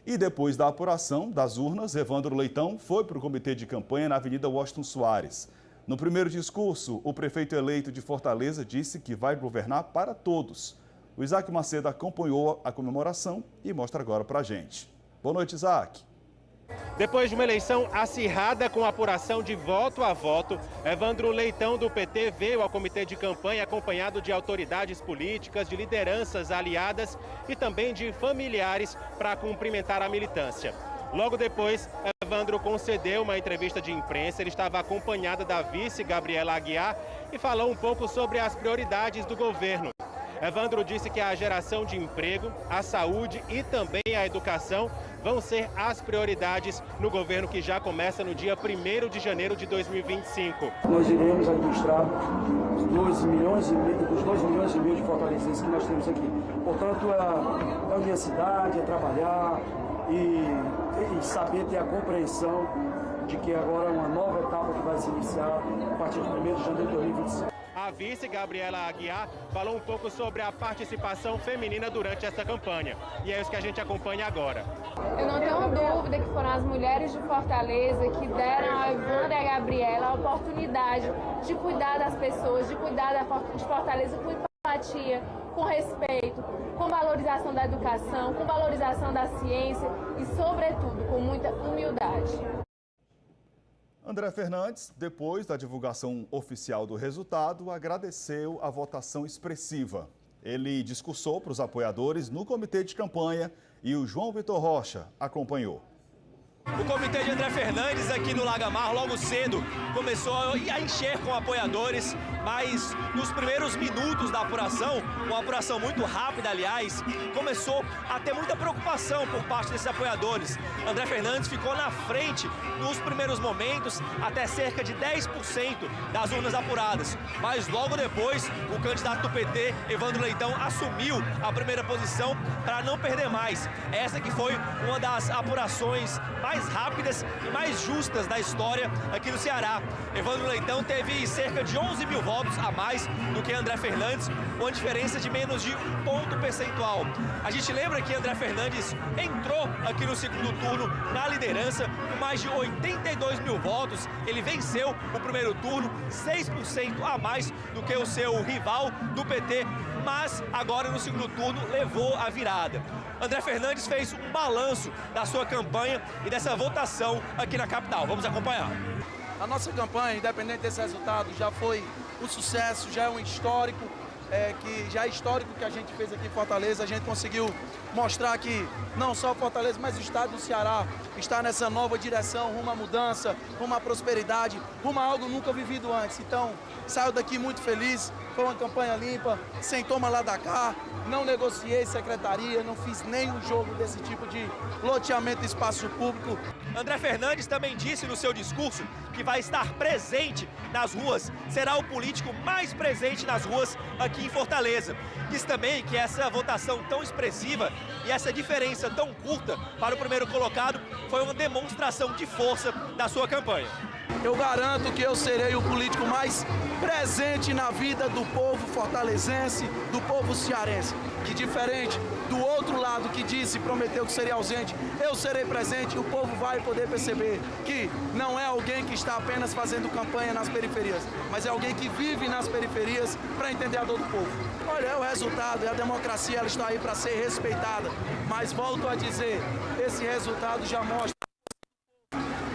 E depois da apuração das urnas, Evandro Leitão foi para o comitê de campanha na Avenida Washington Soares. No primeiro discurso, o prefeito eleito de Fortaleza disse que vai governar para todos. O Isaac Macedo acompanhou a comemoração e mostra agora para a gente. Boa noite, Isaac. Depois de uma eleição acirrada com apuração de voto a voto, Evandro Leitão, do PT, veio ao comitê de campanha acompanhado de autoridades políticas, de lideranças aliadas e também de familiares para cumprimentar a militância. Logo depois, Evandro concedeu uma entrevista de imprensa. Ele estava acompanhado da vice Gabriela Aguiar e falou um pouco sobre as prioridades do governo. Evandro disse que a geração de emprego, a saúde e também a educação vão ser as prioridades no governo que já começa no dia 1º de janeiro de 2025. Nós iremos administrar dos 2 milhões e meio de fortalezenses que nós temos aqui. Portanto, a universidade, é trabalhar e saber ter a compreensão de que agora é uma nova etapa que vai se iniciar a partir de 1º de janeiro de 2025. A vice Gabriela Aguiar falou um pouco sobre a participação feminina durante essa campanha. E é isso que a gente acompanha agora. Eu não tenho dúvida que foram as mulheres de Fortaleza que deram a Evandro e a Gabriela a oportunidade de cuidar das pessoas, de cuidar de Fortaleza com empatia, com respeito, com valorização da educação, com valorização da ciência e, sobretudo, com muita humildade. André Fernandes, depois da divulgação oficial do resultado, agradeceu a votação expressiva. Ele discursou para os apoiadores no comitê de campanha e o João Vitor Rocha acompanhou. O comitê de André Fernandes aqui no Lagamar, logo cedo, começou a encher com apoiadores, mas nos primeiros minutos da apuração, uma apuração muito rápida, aliás, começou a ter muita preocupação por parte desses apoiadores. André Fernandes ficou na frente nos primeiros momentos, até cerca de 10% das urnas apuradas. Mas logo depois, o candidato do PT, Evandro Leitão, assumiu a primeira posição para não perder mais. Essa que foi uma das apurações mais rápidas e mais justas da história aqui no Ceará. Evandro Leitão teve cerca de 11 mil votos a mais do que André Fernandes, uma diferença de menos de 1 ponto percentual. A gente lembra que André Fernandes entrou aqui no segundo turno na liderança com mais de 82 mil votos. Ele venceu o primeiro turno, 6% a mais do que o seu rival do PT, mas agora no segundo turno levou a virada. André Fernandes fez um balanço da sua campanha e dessa votação aqui na capital. Vamos acompanhar. A nossa campanha, independente desse resultado, já foi um sucesso, já é um histórico, que a gente fez aqui em Fortaleza. A gente conseguiu mostrar que não só Fortaleza, mas o estado do Ceará está nessa nova direção, rumo à mudança, rumo à prosperidade, rumo a algo nunca vivido antes. Então, saio daqui muito feliz, foi uma campanha limpa, sem toma lá da cá, não negociei secretaria, não fiz nenhum jogo desse tipo de loteamento de espaço público. André Fernandes também disse no seu discurso que vai estar presente nas ruas, será o político mais presente nas ruas aqui em Fortaleza. Diz também que essa votação tão expressiva e essa diferença tão curta para o primeiro colocado foi uma demonstração de força da sua campanha. Eu garanto que eu serei o político mais presente na vida do povo fortalezense, do povo cearense. Que diferente do outro lado que disse e prometeu que seria ausente, eu serei presente e o povo vai poder perceber que não é alguém que está apenas fazendo campanha nas periferias, mas é alguém que vive nas periferias para entender a dor do povo. Olha, é o resultado, e a democracia ela está aí para ser respeitada, mas volto a dizer, esse resultado já mostra.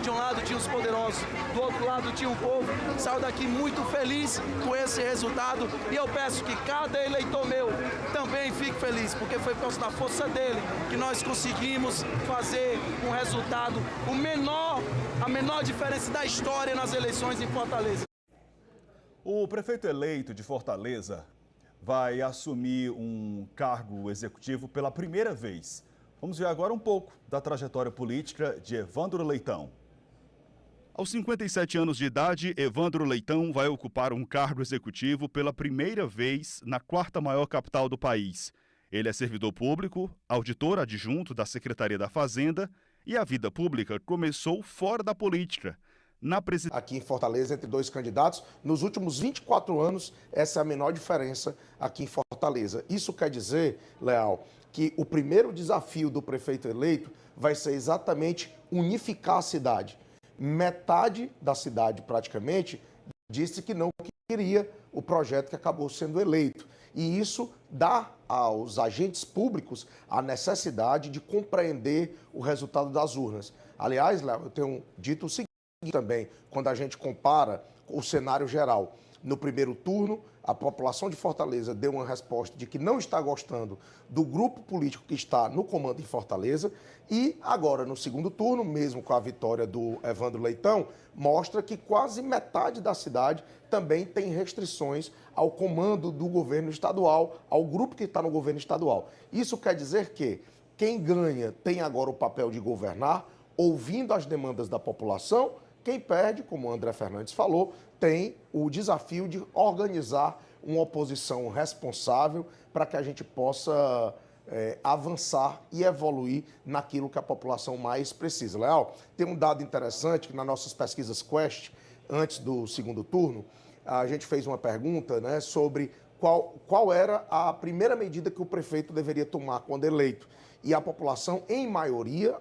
De um lado tinha os poderosos, do outro lado tinha o povo. Saio daqui muito feliz com esse resultado e eu peço que cada eleitor meu também fique feliz, porque foi por causa da força dele que nós conseguimos fazer um resultado, a menor diferença da história nas eleições em Fortaleza. O prefeito eleito de Fortaleza vai assumir um cargo executivo pela primeira vez. Vamos ver agora um pouco da trajetória política de Evandro Leitão. Aos 57 anos de idade, Evandro Leitão vai ocupar um cargo executivo pela primeira vez na quarta maior capital do país. Ele é servidor público, auditor adjunto da Secretaria da Fazenda e a vida pública começou fora da política. Aqui em Fortaleza, entre dois candidatos, nos últimos 24 anos, essa é a menor diferença aqui em Fortaleza. Isso quer dizer, Leal, que o primeiro desafio do prefeito eleito vai ser exatamente unificar a cidade. Metade da cidade, praticamente, disse que não queria o projeto que acabou sendo eleito. E isso dá aos agentes públicos a necessidade de compreender o resultado das urnas. Aliás, Léo, eu tenho dito o seguinte também, quando a gente compara o cenário geral. No primeiro turno, a população de Fortaleza deu uma resposta de que não está gostando do grupo político que está no comando em Fortaleza e agora, no segundo turno, mesmo com a vitória do Evandro Leitão, mostra que quase metade da cidade também tem restrições ao comando do governo estadual, ao grupo que está no governo estadual. Isso quer dizer que quem ganha tem agora o papel de governar, ouvindo as demandas da população. Quem perde, como o André Fernandes falou, tem o desafio de organizar uma oposição responsável para que a gente possa avançar e evoluir naquilo que a população mais precisa. Leal, tem um dado interessante que nas nossas pesquisas Quest, antes do segundo turno, a gente fez uma pergunta, né, sobre qual era a primeira medida que o prefeito deveria tomar quando eleito. E a população, em maioria,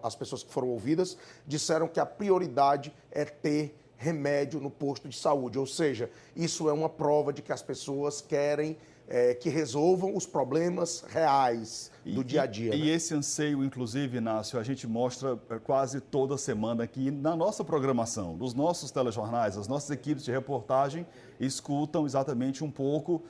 as pessoas que foram ouvidas, disseram que a prioridade é ter remédio no posto de saúde. Ou seja, isso é uma prova de que as pessoas querem que resolvam os problemas reais do dia a dia. E esse anseio, inclusive, Inácio, a gente mostra quase toda semana aqui na nossa programação, nos nossos telejornais. As nossas equipes de reportagem escutam exatamente um pouco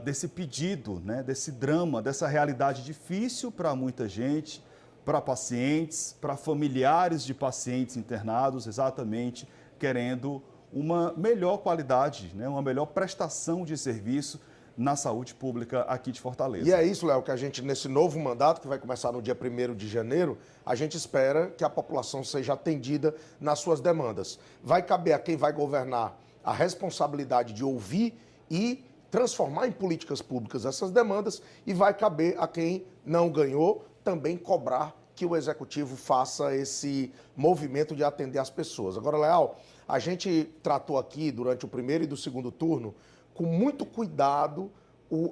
desse pedido, né, desse drama, dessa realidade difícil para muita gente, para pacientes, para familiares de pacientes internados, exatamente querendo uma melhor qualidade, né, uma melhor prestação de serviço na saúde pública aqui de Fortaleza. E é isso, Léo, que a gente, nesse novo mandato, que vai começar no dia 1º de janeiro, a gente espera que a população seja atendida nas suas demandas. Vai caber a quem vai governar a responsabilidade de ouvir e transformar em políticas públicas essas demandas, e vai caber a quem não ganhou também cobrar que o Executivo faça esse movimento de atender as pessoas. Agora, Leal, a gente tratou aqui, durante o primeiro e do segundo turno, com muito cuidado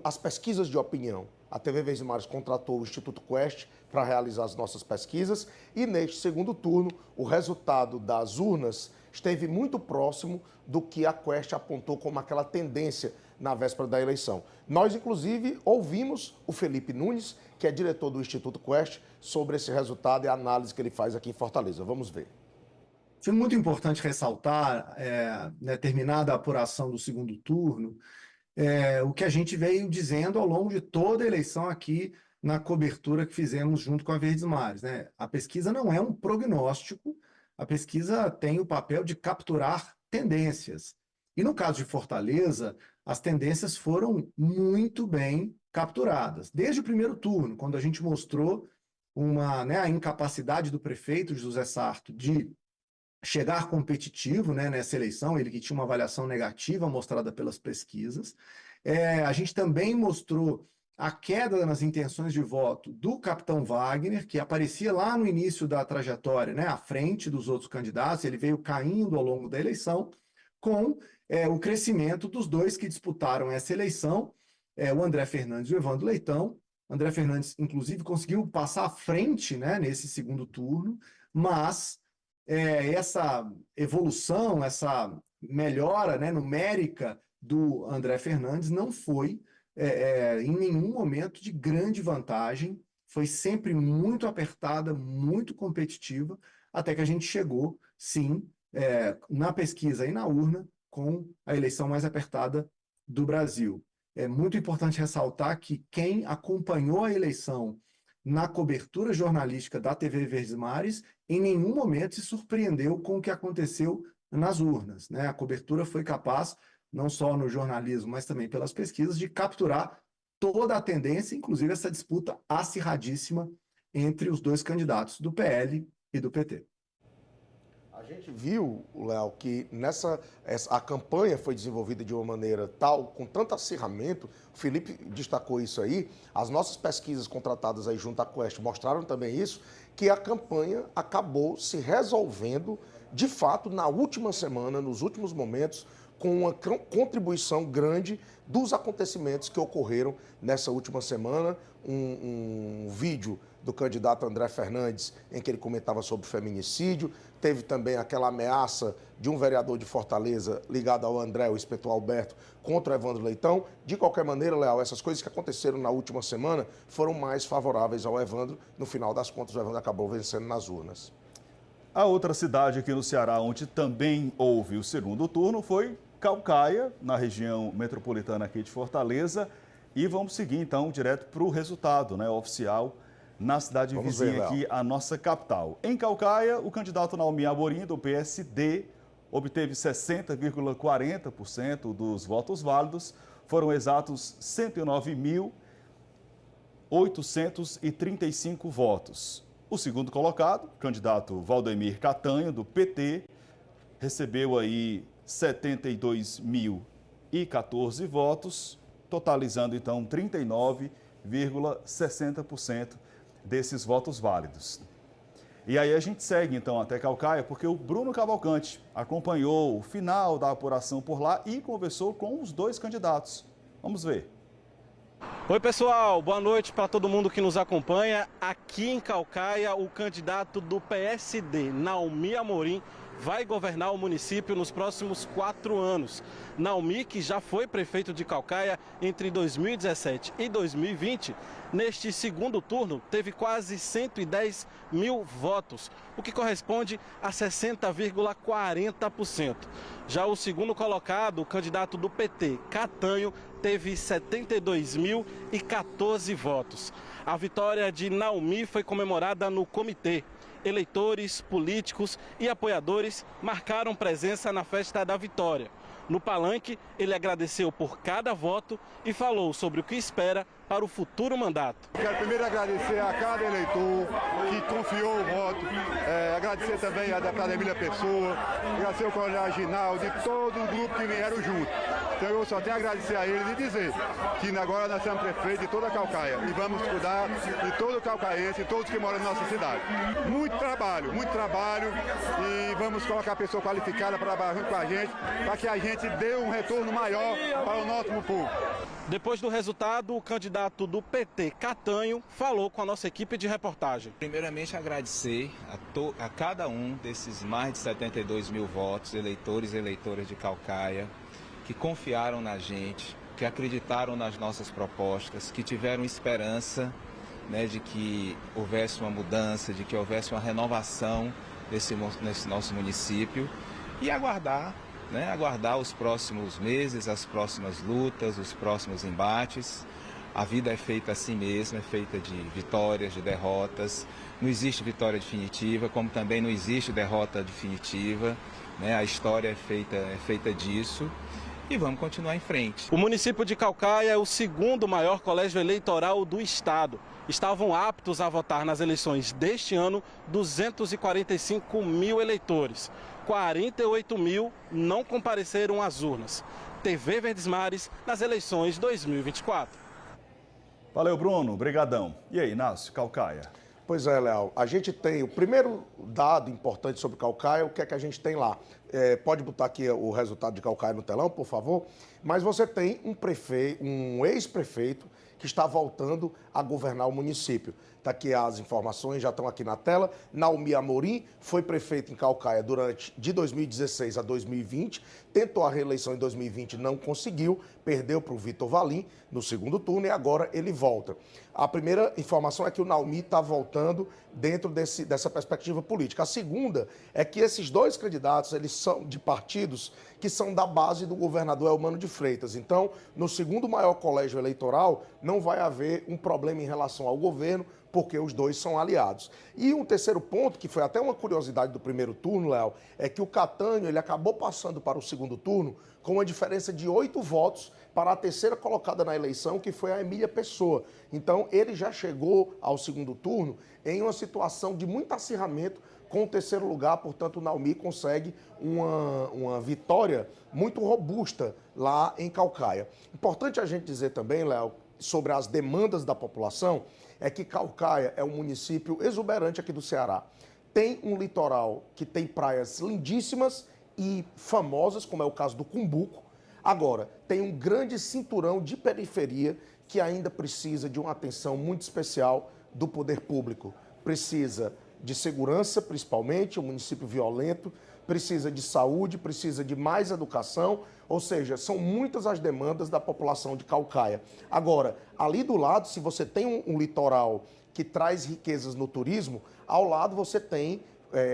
as pesquisas de opinião. A TV Verdes Mares contratou o Instituto Quest para realizar as nossas pesquisas, e neste segundo turno o resultado das urnas esteve muito próximo do que a Quest apontou como aquela tendência na véspera da eleição. Nós, inclusive, ouvimos o Felipe Nunes, que é diretor do Instituto Quest, sobre esse resultado e a análise que ele faz aqui em Fortaleza. Vamos ver. Foi muito importante ressaltar, terminada a apuração do segundo turno, o que a gente veio dizendo ao longo de toda a eleição aqui na cobertura que fizemos junto com a Verdes Mares, né? A pesquisa não é um prognóstico, a pesquisa tem o papel de capturar tendências. E no caso de Fortaleza, as tendências foram muito bem capturadas. Desde o primeiro turno, quando a gente mostrou a incapacidade do prefeito José Sarto de chegar competitivo, né, nessa eleição, ele que tinha uma avaliação negativa mostrada pelas pesquisas. A gente também mostrou a queda nas intenções de voto do capitão Wagner, que aparecia lá no início da trajetória, né, à frente dos outros candidatos, ele veio caindo ao longo da eleição, com o crescimento dos dois que disputaram essa eleição, o André Fernandes e o Evandro Leitão. André Fernandes, inclusive, conseguiu passar à frente, né, nesse segundo turno, mas essa evolução, essa melhora, né, numérica do André Fernandes não foi em nenhum momento de grande vantagem, foi sempre muito apertada, muito competitiva, até que a gente chegou, sim, na pesquisa e na urna, com a eleição mais apertada do Brasil. É muito importante ressaltar que quem acompanhou a eleição na cobertura jornalística da TV Verdes Mares, em nenhum momento se surpreendeu com o que aconteceu nas urnas, né? A cobertura foi capaz, não só no jornalismo, mas também pelas pesquisas, de capturar toda a tendência, inclusive essa disputa acirradíssima entre os dois candidatos, do PL e do PT. A gente viu, Léo, que a campanha foi desenvolvida de uma maneira tal, com tanto acirramento, o Felipe destacou isso aí, as nossas pesquisas contratadas aí junto à Quest mostraram também isso, que a campanha acabou se resolvendo, de fato, na última semana, nos últimos momentos, com uma contribuição grande dos acontecimentos que ocorreram nessa última semana. Um vídeo do candidato André Fernandes, em que ele comentava sobre feminicídio. Teve também aquela ameaça de um vereador de Fortaleza ligado ao André, o inspetor Alberto, contra o Evandro Leitão. De qualquer maneira, Leal, essas coisas que aconteceram na última semana foram mais favoráveis ao Evandro. No final das contas, o Evandro acabou vencendo nas urnas. A outra cidade aqui no Ceará, onde também houve o segundo turno, foi Caucaia, na região metropolitana aqui de Fortaleza. E vamos seguir, então, direto para o resultado, né, oficial, na cidade vizinha aqui, a nossa capital. Em Caucaia, o candidato Naomi Amorim, do PSD, obteve 60,40% dos votos válidos. Foram exatos 109.835 votos. O segundo colocado, o candidato Valdemir Catanho, do PT, recebeu aí 72.014 votos, totalizando, então, 39,60% desses votos válidos. E aí a gente segue, então, até Caucaia, porque o Bruno Cavalcante acompanhou o final da apuração por lá e conversou com os dois candidatos. Vamos ver. Oi, pessoal, boa noite para todo mundo que nos acompanha. Aqui em Caucaia, o candidato do PSD, Naomi Amorim, vai governar o município nos próximos 4 anos. Naumi, que já foi prefeito de Caucaia entre 2017 e 2020, neste segundo turno teve quase 110 mil votos, o que corresponde a 60,40%. Já o segundo colocado, o candidato do PT, Catanho, teve 72.014 votos. A vitória de Naumi foi comemorada no comitê. Eleitores, políticos e apoiadores marcaram presença na festa da vitória. No palanque, ele agradeceu por cada voto e falou sobre o que espera para o futuro mandato. Quero primeiro agradecer a cada eleitor que confiou o voto, agradecer também a deputada Emília Pessoa, agradecer ao coronel Ginaldo e todo o grupo que vieram junto. Então eu só tenho a agradecer a eles e dizer que agora nós somos prefeitos de toda a Caucaia e vamos cuidar de todo o caucaense e todos que moram na nossa cidade. Muito trabalho e vamos colocar a pessoa qualificada para trabalhar junto com a gente, para que a gente dê um retorno maior para o nosso povo. Depois do resultado, o candidato do PT, Catanho, falou com a nossa equipe de reportagem. Primeiramente, agradecer a cada um desses mais de 72 mil votos, eleitores e eleitoras de Caucaia, que confiaram na gente, que acreditaram nas nossas propostas, que tiveram esperança, né, de que houvesse uma mudança, de que houvesse uma renovação nesse nosso município e aguardar os próximos meses, as próximas lutas, os próximos embates. A vida é feita assim mesmo, é feita de vitórias, de derrotas. Não existe vitória definitiva, como também não existe derrota definitiva, né? A história é feita disso. E vamos continuar em frente. O município de Caucaia é o segundo maior colégio eleitoral do estado. Estavam aptos a votar nas eleições deste ano 245 mil eleitores. 48 mil não compareceram às urnas. TV Verdes Mares nas eleições 2024. Valeu, Bruno. Brigadão. E aí, Inácio, Caucaia? Pois é, Léo. A gente tem o primeiro dado importante sobre Caucaia, o que é que a gente tem lá? Pode botar aqui o resultado de Caucaia no telão, por favor? Mas você tem um ex-prefeito que está voltando a governar o município. Está aqui as informações, já estão aqui na tela. Naumi Amorim foi prefeito em Caucaia de 2016 a 2020, tentou a reeleição em 2020, não conseguiu, perdeu para o Vitor Valim no segundo turno e agora ele volta. A primeira informação é que o Naumi está voltando dentro dessa perspectiva política. A segunda é que esses dois candidatos, eles são de partidos que são da base do governador Eumano de Freitas. Então, no segundo maior colégio eleitoral, não vai haver um problema em relação ao governo, porque os dois são aliados. E um terceiro ponto, que foi até uma curiosidade do primeiro turno, Léo, é que o Catanho ele acabou passando para o segundo turno com uma diferença de 8 votos para a terceira colocada na eleição, que foi a Emília Pessoa. Então, ele já chegou ao segundo turno em uma situação de muito acirramento com o terceiro lugar, portanto, o Naumi consegue uma vitória muito robusta lá em Caucaia. Importante a gente dizer também, Léo, sobre as demandas da população, é que Caucaia é um município exuberante aqui do Ceará. Tem um litoral que tem praias lindíssimas e famosas, como é o caso do Cumbuco. Agora, tem um grande cinturão de periferia que ainda precisa de uma atenção muito especial do poder público. Precisa de segurança, principalmente, um município violento, precisa de saúde, precisa de mais educação, ou seja, são muitas as demandas da população de Caucaia. Agora, ali do lado, se você tem um litoral que traz riquezas no turismo, ao lado você tem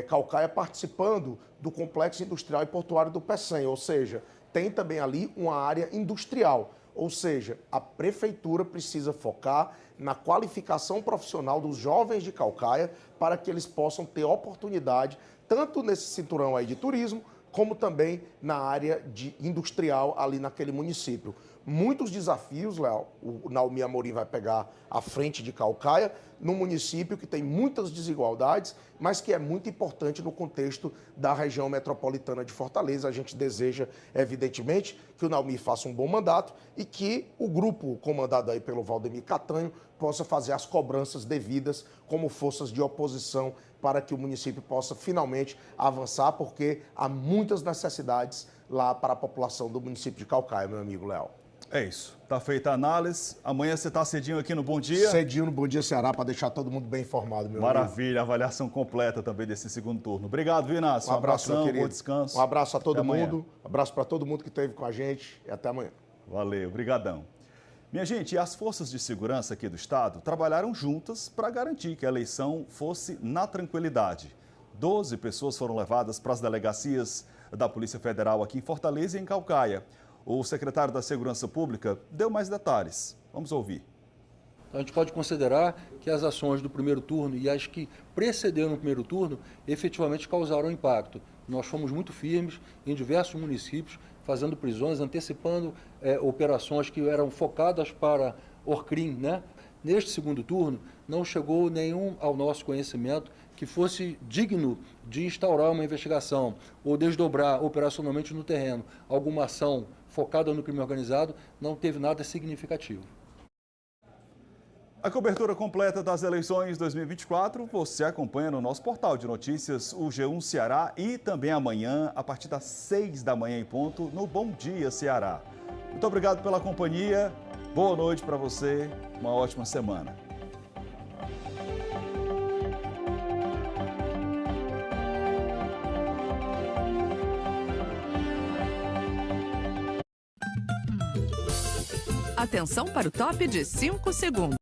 Caucaia participando do complexo industrial e portuário do Pecém, ou seja, tem também ali uma área industrial. Ou seja, a prefeitura precisa focar na qualificação profissional dos jovens de Caucaia para que eles possam ter oportunidade, tanto nesse cinturão aí de turismo, como também na área industrial ali naquele município. Muitos desafios, Léo, o Naumi Amorim vai pegar à frente de Caucaia, num município que tem muitas desigualdades, mas que é muito importante no contexto da região metropolitana de Fortaleza. A gente deseja, evidentemente, que o Naumi faça um bom mandato e que o grupo comandado aí pelo Valdemir Catanho possa fazer as cobranças devidas como forças de oposição para que o município possa finalmente avançar, porque há muitas necessidades lá para a população do município de Caucaia, meu amigo Léo. É isso. Tá feita a análise. Amanhã você está cedinho aqui no Bom Dia. Cedinho no Bom Dia Ceará para deixar todo mundo bem informado, meu Maravilha, amigo. Avaliação completa também desse segundo turno. Obrigado, viu, Inácio? Um abraço, meu querido. Bom descanso. Um abraço a todo até mundo. Amanhã. Um abraço para todo mundo que esteve com a gente e até amanhã. Valeu, brigadão. Minha gente, as forças de segurança aqui do estado trabalharam juntas para garantir que a eleição fosse na tranquilidade. 12 pessoas foram levadas para as delegacias da Polícia Federal aqui em Fortaleza e em Caucaia. O secretário da Segurança Pública deu mais detalhes. Vamos ouvir. A gente pode considerar que as ações do primeiro turno e as que precederam o primeiro turno efetivamente causaram impacto. Nós fomos muito firmes em diversos municípios, fazendo prisões, antecipando operações que eram focadas para Orcrim, né? Neste segundo turno, não chegou nenhum ao nosso conhecimento que fosse digno de instaurar uma investigação ou desdobrar operacionalmente no terreno alguma ação focada no crime organizado. Não teve nada significativo. A cobertura completa das eleições 2024 você acompanha no nosso portal de notícias, o G1 Ceará, e também amanhã, a partir das 6 da manhã em ponto, no Bom Dia Ceará. Muito obrigado pela companhia, boa noite para você, uma ótima semana. Atenção para o top de 5 segundos.